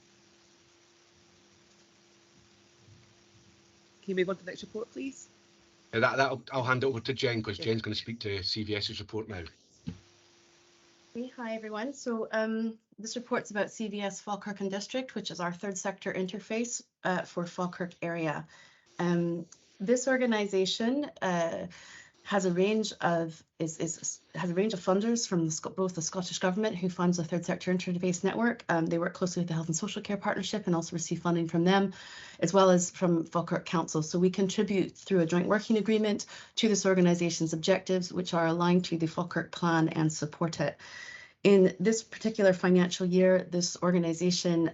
Can you move on to the next report, please? I'll hand it over to Jen, because Jen's going to speak to CVS's report now. Okay, hi everyone. So this report's about CVS Falkirk and District, which is our third sector interface for Falkirk area. This organisation has a range of has a range of funders from both the Scottish Government, who funds the Third Sector Interface Network. They work closely with the Health and Social Care Partnership and also receive funding from them, as well as from Falkirk Council. So we contribute through a joint working agreement to this organisation's objectives, which are aligned to the Falkirk Plan, and support it. In this particular financial year, this organisation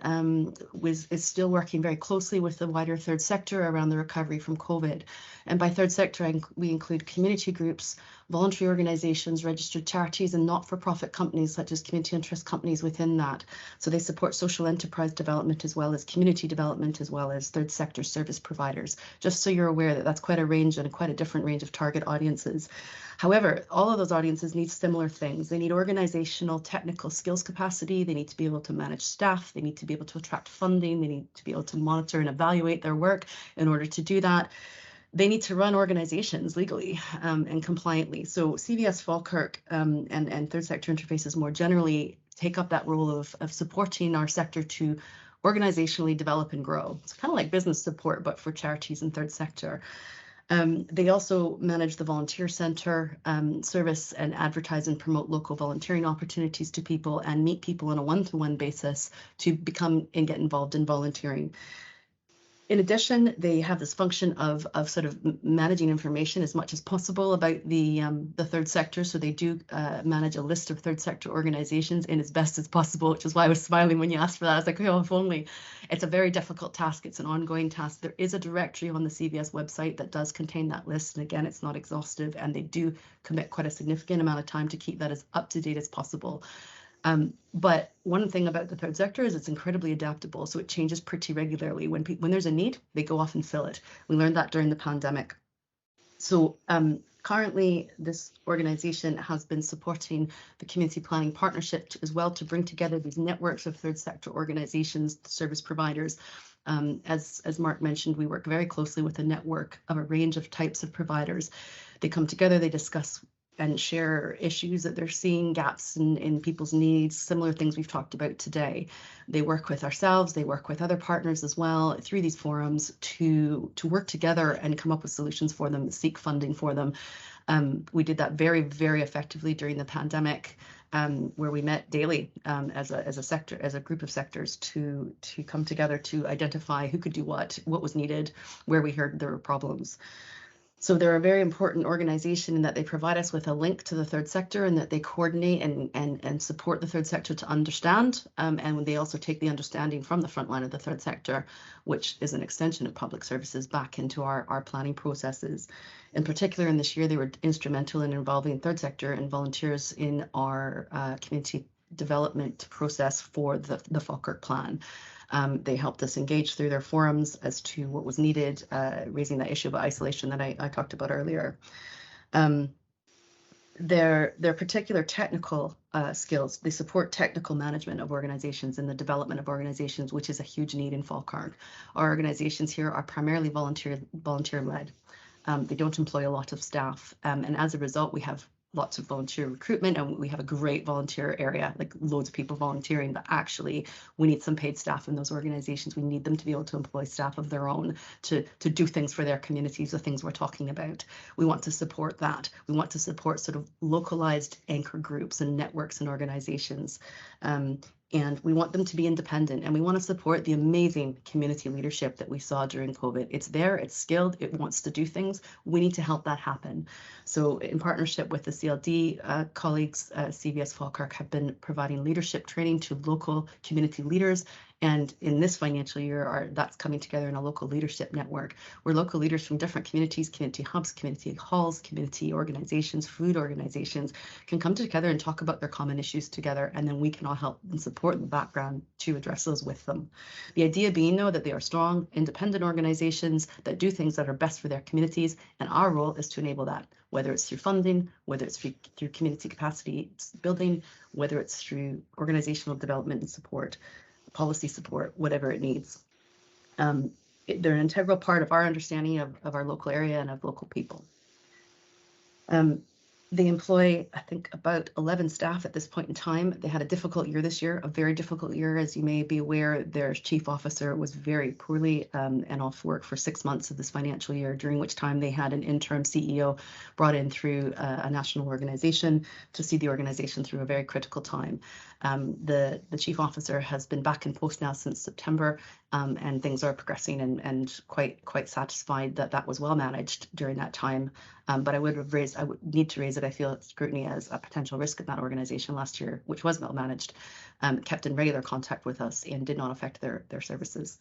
is still working very closely with the wider third sector around the recovery from COVID. And by third sector, we include community groups, voluntary organisations, registered charities, and not-for-profit companies such as community interest companies within that. So they support social enterprise development as well as community development, as well as third sector service providers. Just so you're aware that that's quite a range and quite a different range of target audiences. However, all of those audiences need similar things. They need organizational technical skills capacity. They need to be able to manage staff. They need to be able to attract funding. They need to be able to monitor and evaluate their work. In order to do that, they need to run organizations legally and compliantly. So CVS Falkirk and third sector interfaces more generally take up that role of supporting our sector to organizationally develop and grow. It's kind of like business support, but for charities and third sector. They also manage the volunteer centre service and advertise and promote local volunteering opportunities to people and meet people on a one-to-one basis to become and get involved in volunteering. In addition, they have this function of sort of managing information as much as possible about the third sector. So they do manage a list of third sector organisations in as best as possible, which is why I was smiling when you asked for that. I was like, oh, if only. It's a very difficult task. It's an ongoing task. There is a directory on the CVS website that does contain that list. And again, it's not exhaustive, and they do commit quite a significant amount of time to keep that as up to date as possible. But one thing about the third sector is it's incredibly adaptable, so it changes pretty regularly. When there's a need, they go off and fill it. We learned that during the pandemic. So currently, this organisation has been supporting the Community Planning Partnership as well to bring together these networks of third sector organisations, service providers. As Mark mentioned, we work very closely with a network of a range of types of providers. They come together, they discuss and share issues that they're seeing, gaps in people's needs, similar things we've talked about today. They work with ourselves, they work with other partners as well through these forums to work together and come up with solutions for them, seek funding for them. We did that very, very effectively during the pandemic, where we met daily as a sector, as a group of sectors to come together to identify who could do what was needed, where we heard there were problems. So they're a very important organization in that they provide us with a link to the third sector, and that they coordinate and support the third sector to understand. And they also take the understanding from the front line of the third sector, which is an extension of public services, back into our planning processes. In particular, in this year, they were instrumental in involving third sector and volunteers in our community development process for the Falkirk Plan. They helped us engage through their forums as to what was needed, raising that issue of isolation that I talked about earlier. Their particular technical skills, they support technical management of organizations and the development of organizations, which is a huge need in Falkirk. Our organizations here are primarily volunteer-led. They don't employ a lot of staff, and as a result, we have lots of volunteer recruitment, and we have a great volunteer area, like loads of people volunteering, but actually we need some paid staff in those organizations. We need them to be able to employ staff of their own to do things for their communities, the things we're talking about. We want to support that. We want to support sort of localized anchor groups and networks and organizations. And we want them to be independent, and we want to support the amazing community leadership that we saw during COVID. It's there, it's skilled, it wants to do things. We need to help that happen. So in partnership with the CLD colleagues, CVS Falkirk have been providing leadership training to local community leaders. And in this financial year, that's coming together in a local leadership network, where local leaders from different communities, community hubs, community halls, community organizations, food organizations can come together and talk about their common issues together, and then we can all help and support in the background to address those with them. The idea being, though, that they are strong, independent organizations that do things that are best for their communities, and our role is to enable that, whether it's through funding, whether it's through community capacity building, whether it's through organizational development and support, policy support, whatever it needs. They're an integral part of our understanding of our local area and of local people. They employ, I think, about 11 staff at this point in time. They had a difficult year this year, a very difficult year. As you may be aware, their chief officer was very poorly and off work for 6 months of this financial year, during which time they had an interim CEO brought in through a national organization to see the organization through a very critical time. The chief officer has been back in post now since September, and things are progressing, and quite satisfied that that was well managed during that time. But I would need to raise it, I feel, at Scrutiny as a potential risk in that organisation last year, which was well managed, kept in regular contact with us and did not affect their services.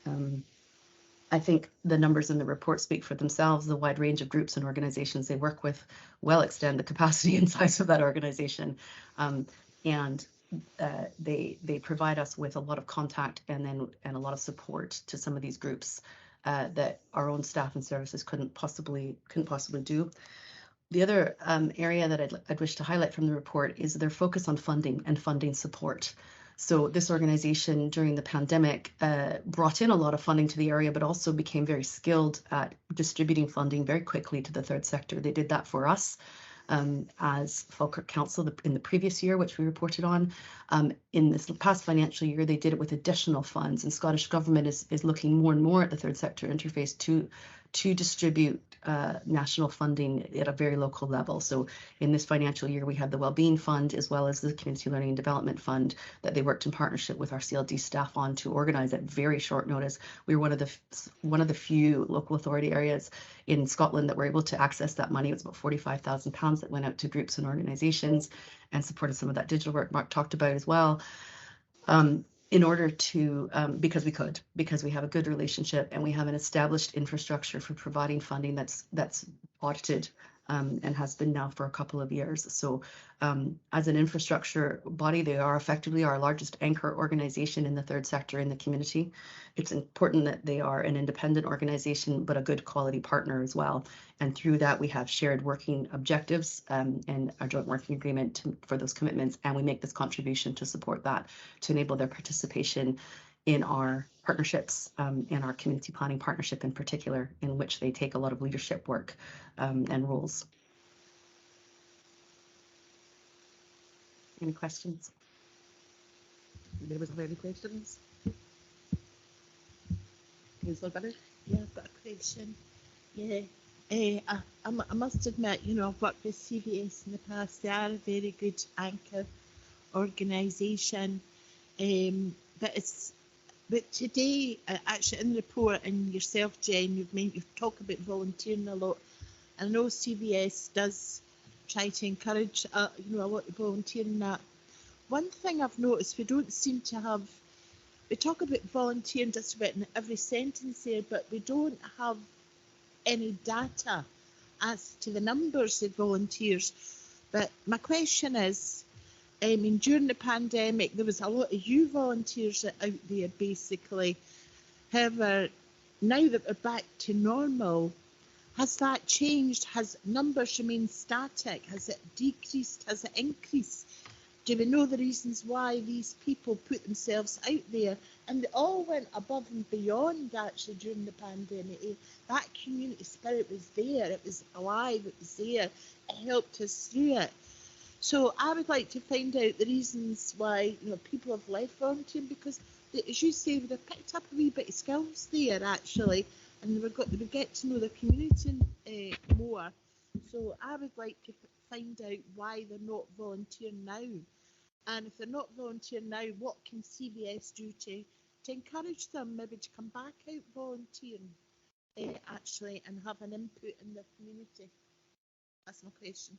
I think the numbers in the report speak for themselves. The wide range of groups and organisations they work with well extend the capacity and size of that organisation. And they provide us with a lot of contact and a lot of support to some of these groups that our own staff and services couldn't possibly do. The other area that I'd wish to highlight from the report is their focus on funding and funding support. So this organization during the pandemic brought in a lot of funding to the area, but also became very skilled at distributing funding very quickly to the third sector. They did that for us as Falkirk Council in the previous year, which we reported on. In this past financial year, they did it with additional funds, and Scottish Government is looking more and more at the third sector interface to distribute national funding at a very local level. So in this financial year, we had the Wellbeing Fund as well as the Community Learning and Development Fund that they worked in partnership with our CLD staff on to organise at very short notice. We were one of the few local authority areas in Scotland that were able to access that money. It was about £45,000 that went out to groups and organisations and supported some of that digital work Mark talked about as well. In order to, because we have a good relationship and we have an established infrastructure for providing funding that's audited and has been now for a couple of years. So as an infrastructure body, they are effectively our largest anchor organization in the third sector in the community. It's important that they are an independent organization, but a good quality partner as well. And through that, we have shared working objectives and our joint working agreement for those commitments. And we make this contribution to support that, to enable their participation in our partnerships, in our community planning partnership in particular, in which they take a lot of leadership work and roles. Any questions? Members have any questions? Councillor Bennett? Yeah, I've got a question. Yeah, I must admit, you know, I've worked with CVS in the past. They are a very good anchor organisation, but today, actually in the report, and yourself, Jen, you've talked about volunteering a lot. I know CVS does try to encourage, you know, a lot of volunteering. That one thing I've noticed, we don't seem to have. We talk about volunteering just about in every sentence there, but we don't have any data as to the numbers of volunteers. But my question is, I mean, during the pandemic, there was a lot of you volunteers out there, basically. However, now that we're back to normal, has that changed? Has numbers remained static? Has it decreased? Has it increased? Do we know the reasons why these people put themselves out there? And they all went above and beyond, actually, during the pandemic. That community spirit was there. It was alive. It was there. It helped us through it. So I would like to find out the reasons why, you know, people have left volunteering, because, as you say, they've picked up a wee bit of skills there, actually, and they would get to know the community more. So I would like to find out why they're not volunteering now. And if they're not volunteering now, what can CVS do to encourage them maybe to come back out volunteering, actually, and have an input in the community? That's my question.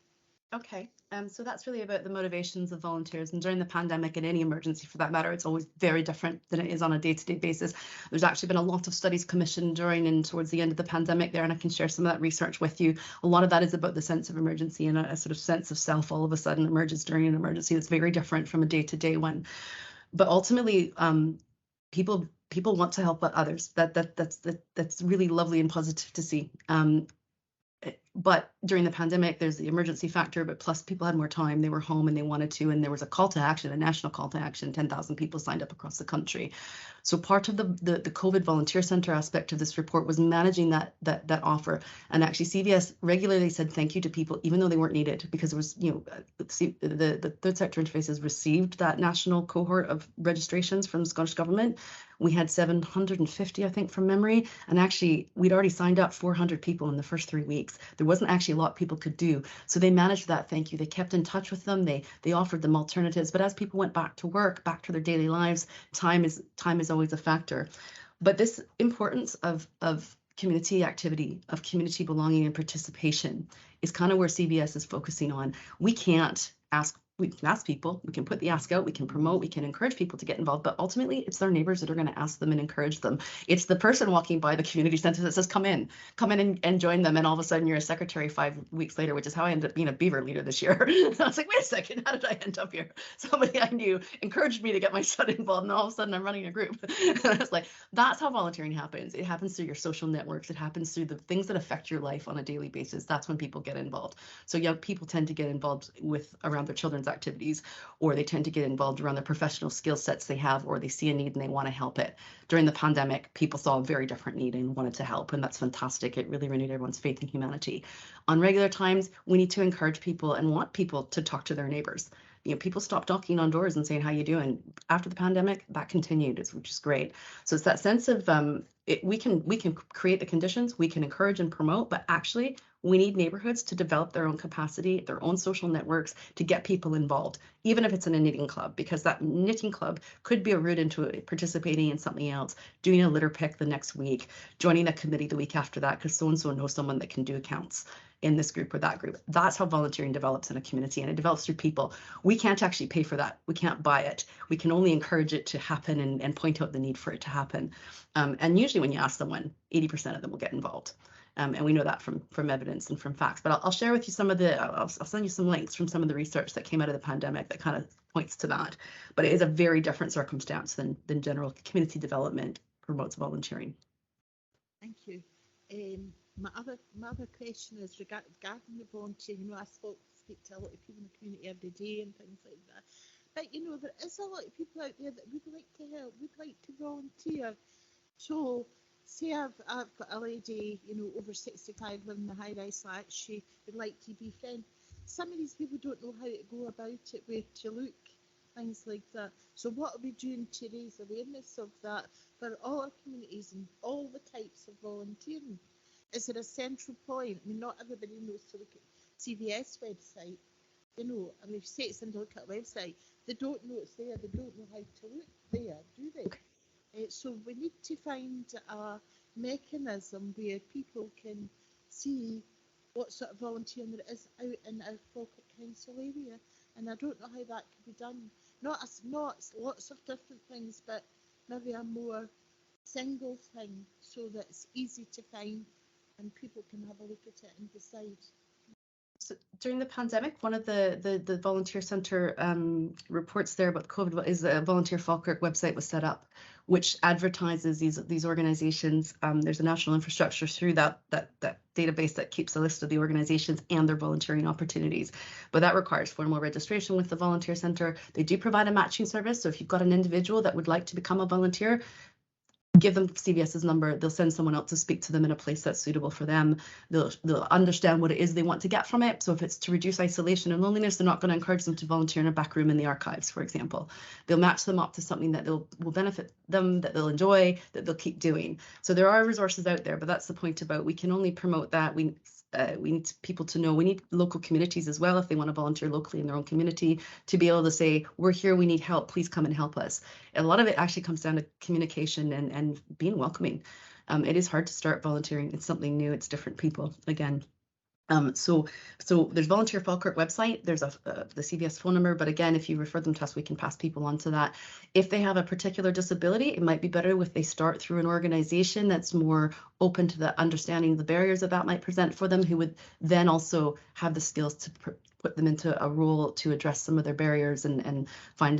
Okay, so that's really about the motivations of volunteers, and during the pandemic, in any emergency for that matter, it's always very different than it is on a day-to-day basis. There's actually been a lot of studies commissioned during and towards the end of the pandemic there, and I can share some of that research with you. A lot of that is about the sense of emergency, and a sort of sense of self all of a sudden emerges during an emergency that's very different from a day-to-day one. But ultimately, people want to help others. That's really lovely and positive to see. But during the pandemic, there's the emergency factor, but plus people had more time, they were home and they wanted to, and there was a call to action, a national call to action, 10,000 people signed up across the country. So part of the COVID Volunteer Centre aspect of this report was managing that offer. And actually CVS regularly said thank you to people, even though they weren't needed, because it was, the third sector interfaces received that national cohort of registrations from the Scottish Government. We had 750, I think, from memory. And actually, we'd already signed up 400 people in the first 3 weeks. There wasn't actually a lot people could do. So they managed that thank you. They kept in touch with them. They offered them alternatives. But as people went back to work, back to their daily lives, time is always a factor. But this importance of community activity, of community belonging and participation is kind of where CVS is focusing on. We can ask people, we can put the ask out, we can promote, we can encourage people to get involved, but ultimately it's their neighbors that are going to ask them and encourage them. It's the person walking by the community center that says, come in and join them. And all of a sudden you're a secretary 5 weeks later, which is how I ended up being a beaver leader this year. I was like, wait a second, how did I end up here? Somebody I knew encouraged me to get my son involved, and all of a sudden I'm running a group. And I was like, that's how volunteering happens. It happens through your social networks. It happens through the things that affect your life on a daily basis. That's when people get involved. So young people tend to get involved around their children's activities, or they tend to get involved around the professional skill sets they have, or they see a need and they want to help it. During the pandemic, people saw a very different need and wanted to help, and that's fantastic. It really renewed everyone's faith in humanity. On regular times, we need to encourage people and want people to talk to their neighbors. People stopped knocking on doors and saying, how you doing? After the pandemic, that continued, which is great. So it's that sense of we can create the conditions, we can encourage and promote, but actually we need neighborhoods to develop their own capacity, their own social networks, to get people involved, even if it's in a knitting club, because that knitting club could be a route into participating in something else, doing a litter pick the next week, joining a committee the week after that, because so-and-so knows someone that can do accounts in this group or that group. That's how volunteering develops in a community, and it develops through people. We can't actually pay for that. We can't buy it. We can only encourage it to happen and point out the need for it to happen. And usually when you ask someone, 80% of them will get involved. And we know that from evidence and from facts. But I'll share with you some of I'll send you some links from some of the research that came out of the pandemic that kind of points to that. But it is a very different circumstance than general community development promotes volunteering. Thank you. My other question is regarding the volunteer. I speak to a lot of people in the community every day and things like that. But there is a lot of people out there that would like to help, would like to volunteer. So say I've got a lady, over 65 living in the high-rise flat, she would like to befriend. Some of these people don't know how to go about it, where to look, things like that. So what are we doing to raise awareness of that for all our communities and all the types of volunteering? Is there a central point? Not everybody knows to look at CVS website. If you say it's in to look at a website, they don't know it's there, they don't know how to look there, do they? So we need to find a mechanism where people can see what sort of volunteering there is out in our Falkirk Council area, and I don't know how that could be done. Not lots of different things, but maybe a more single thing so that it's easy to find and people can have a look at it and decide. So during the pandemic, one of the volunteer centre reports there about COVID is a Volunteer Falkirk website was set up, which advertises these organisations. There's a national infrastructure through that database that keeps a list of the organisations and their volunteering opportunities. But that requires formal registration with the volunteer centre. They do provide a matching service. So if you've got an individual that would like to become a volunteer, give them CVS's number. They'll send someone else to speak to them in a place that's suitable for them. They'll understand what it is they want to get from it. So if it's to reduce isolation and loneliness, they're not going to encourage them to volunteer in a back room in the archives, for example. They'll match them up to something that will benefit them, that they'll enjoy, that they'll keep doing. So there are resources out there, but that's the point about we can only promote that. We need people to know. We need local communities as well, if they want to volunteer locally in their own community, to be able to say, we're here, we need help, please come and help us. A lot of it actually comes down to communication and being welcoming. It is hard to start volunteering. It's something new, it's different people, again. So there's Volunteer Falkirk website, there's the CVS phone number, but again, if you refer them to us, we can pass people on to that. If they have a particular disability, it might be better if they start through an organization that's more open to the understanding of the barriers that might present for them, who would then also have the skills to put them into a role to address some of their barriers and find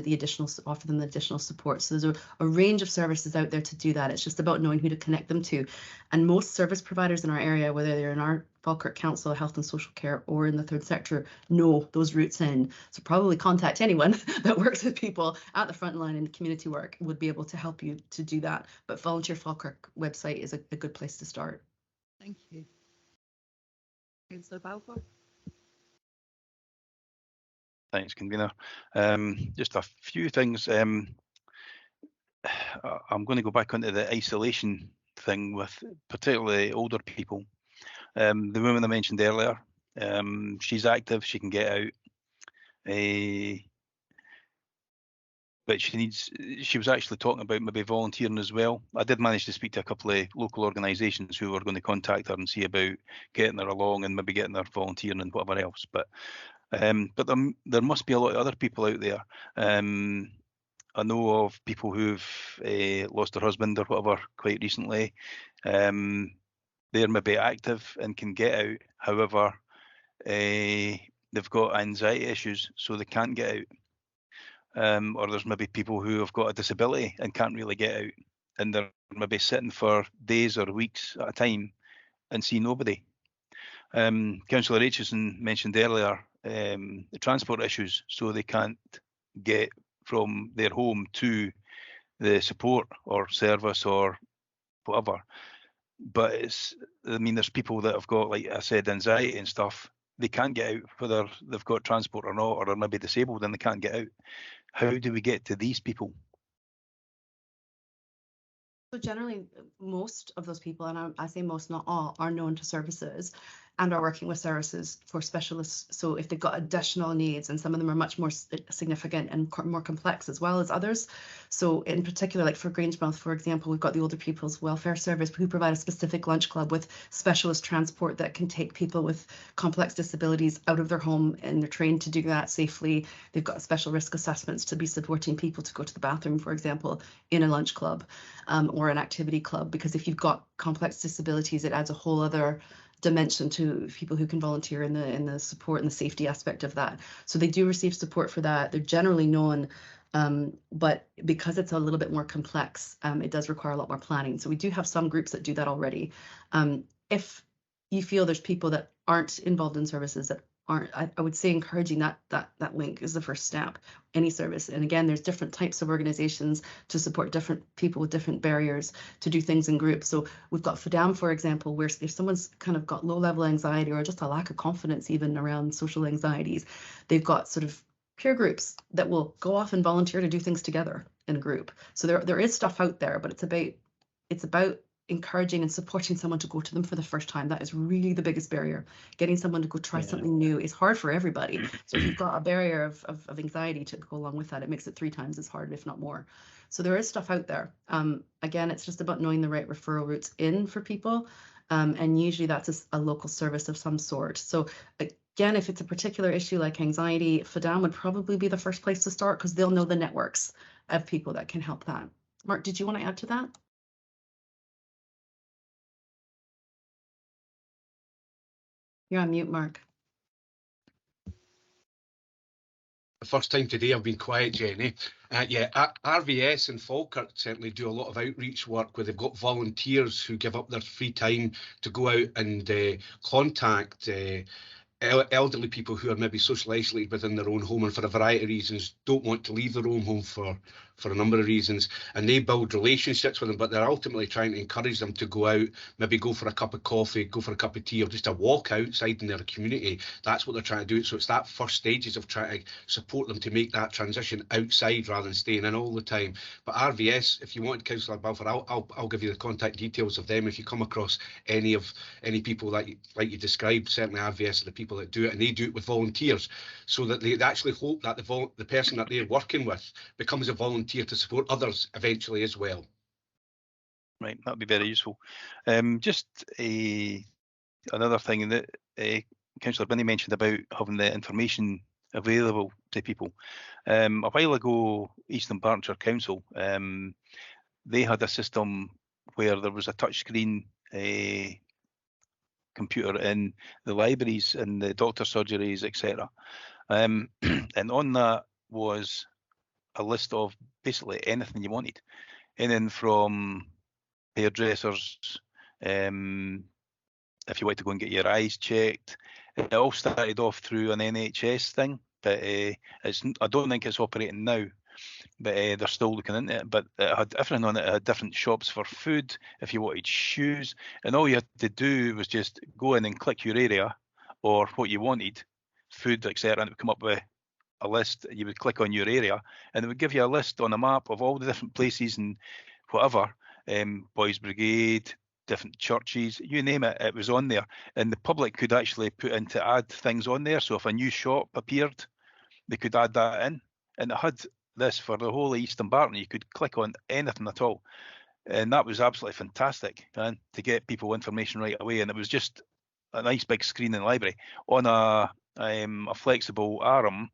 offer them the additional support. So there's a range of services out there to do that. It's just about knowing who to connect them to. And most service providers in our area, whether they're in our Falkirk Council, Health and Social Care, or in the third sector know those routes in. So probably contact anyone that works with people at the front line in community work would be able to help you to do that. But Volunteer Falkirk website is a good place to start. Thank you. Councillor Balfour. Thanks, convener. Just a few things. I'm going to go back onto the isolation thing with particularly older people. The woman I mentioned earlier, she's active, she can get out, but she was actually talking about maybe volunteering as well. I did manage to speak to a couple of local organisations who were going to contact her and see about getting her along and maybe getting her volunteering and whatever else. But there must be a lot of other people out there. I know of people who've lost their husband or whatever quite recently. They're maybe active and can get out. However, they've got anxiety issues, so they can't get out. Or there's maybe people who have got a disability and can't really get out, and they're maybe sitting for days or weeks at a time and see nobody. Councillor Aitchison mentioned earlier the transport issues, so they can't get from their home to the support or service or whatever. But there's people that have got, like I said, anxiety and stuff. They can't get out, whether they've got transport or not, or are maybe disabled and they can't get out. How do we get to these people? So generally, most of those people, and I say most, not all, are known to services and are working with services for specialists. So if they've got additional needs, and some of them are much more significant and more complex as well as others. So in particular, like for Grangemouth, for example, we've got the Older People's Welfare Service, who provide a specific lunch club with specialist transport that can take people with complex disabilities out of their home, and they're trained to do that safely. They've got special risk assessments to be supporting people to go to the bathroom, for example, in a lunch club or an activity club, because if you've got complex disabilities, it adds a whole other dimension to people who can volunteer in the support and the safety aspect of that. So they do receive support for that. They're generally known, but because it's a little bit more complex, it does require a lot more planning. So we do have some groups that do that already. If you feel there's people that aren't involved in services that aren't, I would say encouraging that link is the first step. Any service, and again, there's different types of organisations to support different people with different barriers to do things in groups. So we've got FDAM, for example, where if someone's kind of got low-level anxiety or just a lack of confidence even around social anxieties, they've got sort of peer groups that will go off and volunteer to do things together in a group. So there is stuff out there, but it's about encouraging and supporting someone to go to them for the first time. That is really the biggest barrier. Getting someone to go try something new is hard for everybody. So if you've got a barrier of anxiety to go along with that, it makes it 3 times as hard, if not more. So there is stuff out there. Again, it's just about knowing the right referral routes in for people. And usually that's a local service of some sort. So again, if it's a particular issue like anxiety, FDAM would probably be the first place to start, because they'll know the networks of people that can help that. Mark, did you want to add to that? You're on mute, Mark. The first time today I've been quiet, Jenny. RVS and Falkirk certainly do a lot of outreach work where they've got volunteers who give up their free time to go out and contact elderly people who are maybe socially isolated within their own home and for a variety of reasons don't want to leave their own home for a number of reasons, and they build relationships with them, but they're ultimately trying to encourage them to go out, maybe go for a cup of coffee, go for a cup of tea, or just a walk outside in their community. That's what they're trying to do. So it's that first stages of trying to support them to make that transition outside rather than staying in all the time. But RVS, if you want, Councillor Balfour, I'll give you the contact details of them if you come across any people like you described. Certainly RVS are the people that do it, and they do it with volunteers, so that they actually hope that the person that they're working with becomes a volunteer to support others eventually as well. Right, that'd be very useful. Just another thing that Councillor Binney mentioned about having the information available to people. A while ago, Eastern Bartonshire Council, they had a system where there was a touchscreen computer in the libraries and the doctor surgeries, etc. And on that was a list of basically anything you wanted, and then from hairdressers, if you want to go and get your eyes checked. It all started off through an NHS thing, but I don't think it's operating now. But they're still looking into it. But it had everything on it. It had different shops for food, if you wanted shoes, and all you had to do was just go in and click your area or what you wanted, food, etc., and it would come up with a list. You would click on your area, and it would give you a list on a map of all the different places and whatever, Boys Brigade, different churches, you name it, it was on there. And the public could actually put in to add things on there. So if a new shop appeared, they could add that in. And it had this for the whole of Eastern Barton. You could click on anything at all. And that was absolutely fantastic, and to get people information right away. And it was just a nice big screen in the library on a flexible arm.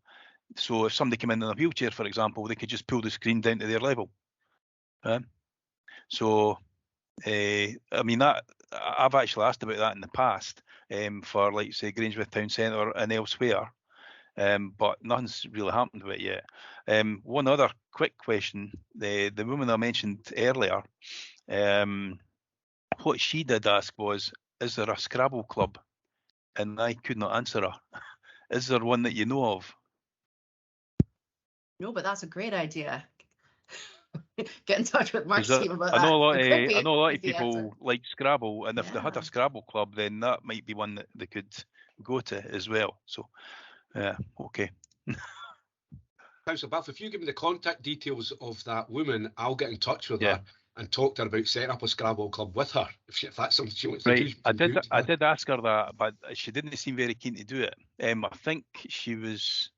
So if somebody came in a wheelchair, for example, they could just pull the screen down to their level. So, I mean, that I've actually asked about that in the past for, like, say, Grangemouth Town Centre and elsewhere, but nothing's really happened with it yet. One other quick question: the woman I mentioned earlier, what she did ask was, "Is there a Scrabble club?" And I could not answer her. Is there one that you know of? No, but that's a great idea. Get in touch with Mark's team about I know that. a lot of people like Scrabble, and if they had Yeah. a Scrabble club, then that might be one that they could go to as well. So, yeah, okay. Councillor Buff, if you give me the contact details of that woman, I'll get in touch with Yeah. her and talk to her about setting up a Scrabble club with her. If that's something she wants to do. Right, I did ask her that, but she didn't seem very keen to do it. I think she's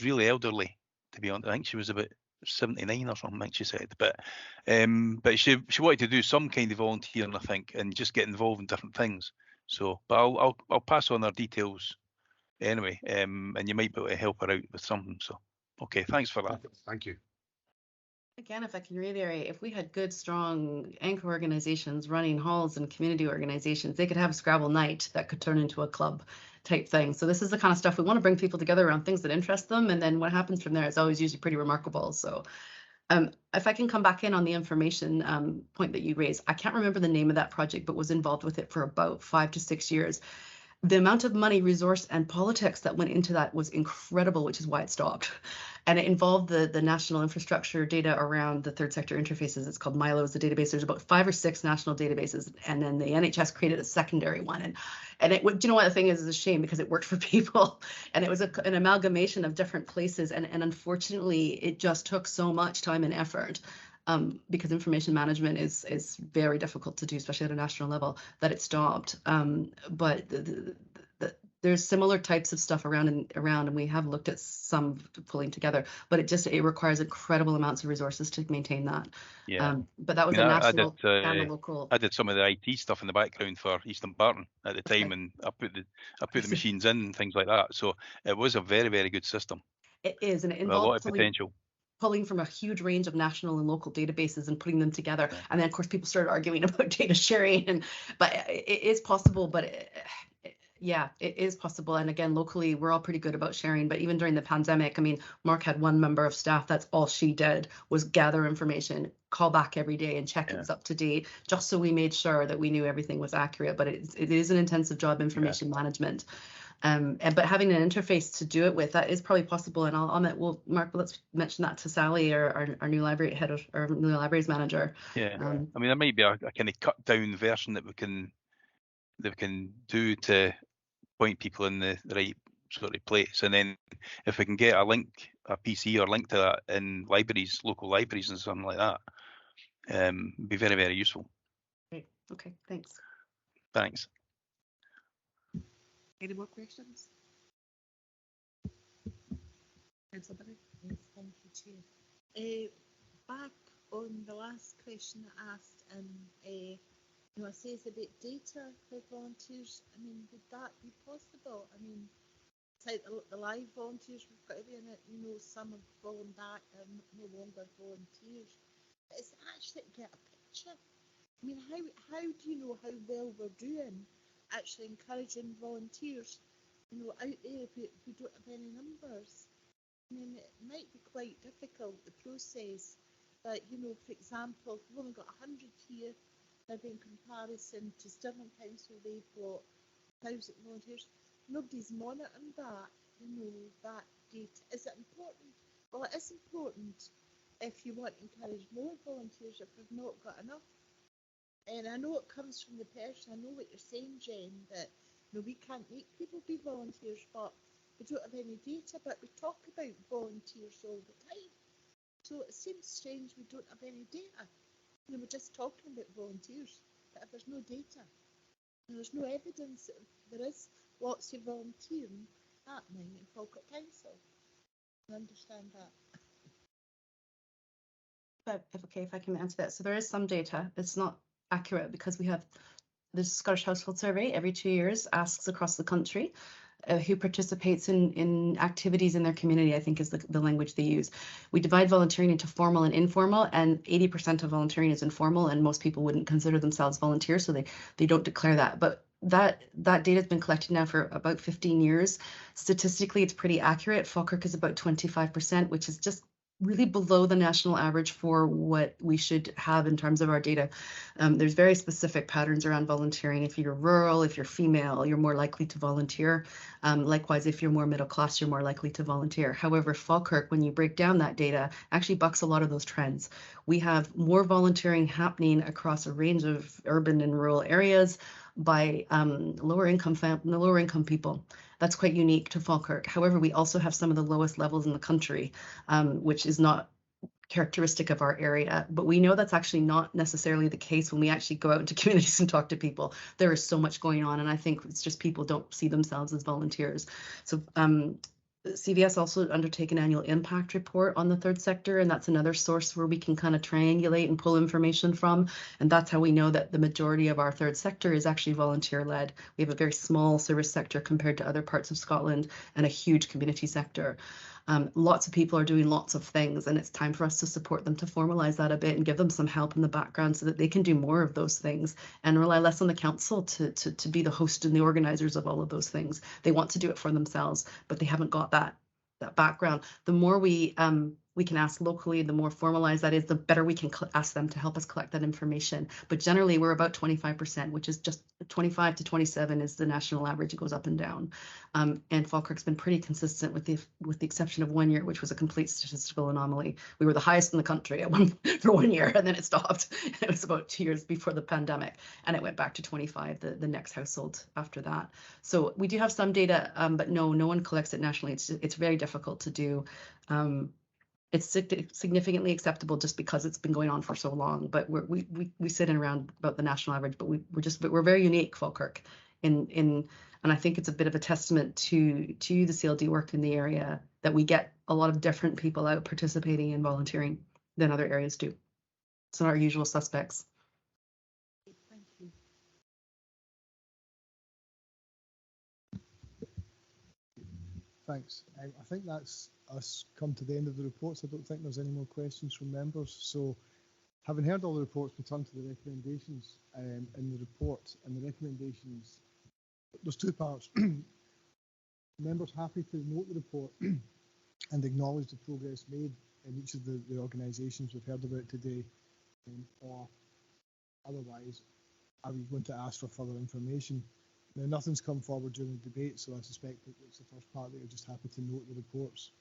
really elderly, to be honest. I think she was about 79 or something, I think she said. But she wanted to do some kind of volunteering, I think, and just get involved in different things. So, but I'll pass on her details anyway, and you might be able to help her out with something. So, okay, thanks for that. Thank you. Again, if I can reiterate, if we had good, strong anchor organizations running halls and community organizations, they could have a Scrabble night that could turn into a club type thing. So this is the kind of stuff we want to bring people together around, things that interest them. And then what happens from there is always usually pretty remarkable. So if I can come back in on the information point that you raised, I can't remember the name of that project, but was involved with it for about 5 to 6 years. The amount of money, resource, and politics that went into that was incredible, which is why it stopped. And it involved the national infrastructure data around the third sector interfaces. It's called Milo is the database. There's about 5 or 6 national databases, and then the NHS created a secondary one. And it, do you know what the thing is a shame, because it worked for people, and it was an amalgamation of different places. And unfortunately, it just took so much time and effort. Because information management is very difficult to do, especially at a national level, that it stopped. But there's similar types of stuff around, and we have looked at some pulling together, but it requires incredible amounts of resources to maintain that. Yeah. But that was a national goal. I did some of the IT stuff in the background for Eastern Barton at the time, and I put the machines in and things like that. So it was a very, very good system. It is, and it involved a lot of potential. Pulling from a huge range of national and local databases and putting them together. And then of course people started arguing about data sharing, but it is possible, but yeah, it is possible. And again, locally, we're all pretty good about sharing, but even during the pandemic, I mean, Mark had one member of staff, that's all she did was gather information, call back every day and check it was up to date, just so we made sure that we knew everything was accurate. But it is an intensive job, information management. But having an interface to do it with, that is probably possible. And Mark, let's mention that to Sally, our new library head or new libraries manager. Yeah, I mean, there might be a kind of cut down version that we can do to point people in the right sort of place. And then if we can get a PC or link to that in libraries, local libraries and something like that, it'd be very, very useful. Great. Okay, thanks. Thanks. Any more questions? Somebody? Yes, thank you, Chair. Back on the last question I asked, and it says about data for volunteers. I mean, would that be possible? I mean, it's like the live volunteers, we've got to be in it. Some have fallen back and no longer volunteers. But it's actually to get a picture. I mean, how do you know how well we're doing? Actually encouraging volunteers, out there if we don't have any numbers. I mean, it might be quite difficult, the process, but, for example, if we've only got 100 here, maybe in comparison to Stirling Council, they've got 1,000 volunteers. Nobody's monitoring that, you know, that data. Is it important? Well, it is important if you want to encourage more volunteers if we've not got enough. And I know it comes from the person, I know what you're saying, Jen, that no, we can't make people be volunteers, but we don't have any data, but we talk about volunteers all the time. So it seems strange we don't have any data. You know, we're just talking about volunteers, but if there's no data, and there's no evidence that there is lots of volunteering happening in Falkirk Council. I understand that. But if I can answer that. So there is some data. It's not accurate because we have the Scottish Household Survey every 2 years, asks across the country who participates in activities in their community, I think is the language they use. We divide volunteering into formal and informal, and 80% of volunteering is informal, and most people wouldn't consider themselves volunteers, so they don't declare that. But that data has been collected now for about 15 years. Statistically, it's pretty accurate. Falkirk is about 25%, which is just really below the national average for what we should have in terms of our data. There's very specific patterns around volunteering. If you're rural, if you're female, you're more likely to volunteer. Likewise, if you're more middle class, you're more likely to volunteer. However, Falkirk, when you break down that data, actually bucks a lot of those trends. We have more volunteering happening across a range of urban and rural areas by lower income people. That's quite unique to Falkirk. However, we also have some of the lowest levels in the country, which is not characteristic of our area, but we know that's actually not necessarily the case when we actually go out into communities and talk to people. There is so much going on, and I think it's just people don't see themselves as volunteers. So CVS also undertake an annual impact report on the third sector, and that's another source where we can kind of triangulate and pull information from, and that's how we know that the majority of our third sector is actually volunteer-led. We have a very small service sector compared to other parts of Scotland, and a huge community sector. Lots of people are doing lots of things, and it's time for us to support them, to formalize that a bit and give them some help in the background so that they can do more of those things and rely less on the council to be the host and the organizers of all of those things. They want to do it for themselves, but they haven't got that background. The more we can ask locally, the more formalized that is, the better we can ask them to help us collect that information. But generally, we're about 25%, which is just 25 to 27 is the national average. It goes up and down. And Falkirk's been pretty consistent with the exception of 1 year, which was a complete statistical anomaly. We were the highest in the country for 1 year, and then it stopped. It was about 2 years before the pandemic, and it went back to 25 the next household after that. So we do have some data, but no one collects it nationally. It's very difficult to do. It's significantly acceptable just because it's been going on for so long, but we sit in around about the national average, but we're very unique, Falkirk, and I think it's a bit of a testament to the CLD work in the area that we get a lot of different people out participating and volunteering than other areas do. It's not our usual suspects. Thank you. Thanks. I think that's us come to the end of the reports. I don't think there's any more questions from members. So, having heard all the reports, we turn to the recommendations in the report. And the recommendations, there's two parts. Members happy to note the report and acknowledge the progress made in each of the organisations we've heard about today, or otherwise, are we going to ask for further information? Now, nothing's come forward during the debate, so I suspect that it's the first part that you're just happy to note the reports.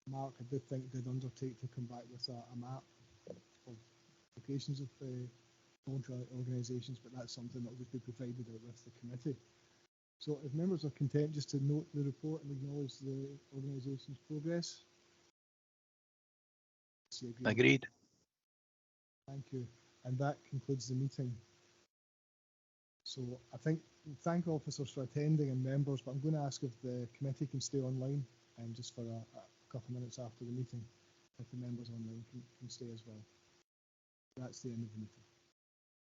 Mark, I did undertake to come back with a map of locations of voluntary organisations, but that's something that will just be provided out with the committee. So if members are content just to note the report and acknowledge the organisation's progress. Agreed. Thank you. And that concludes the meeting. So I thank officers for attending and members, but I'm going to ask if the committee can stay online just for a couple of minutes after the meeting, if the members online can stay as well. That's the end of the meeting.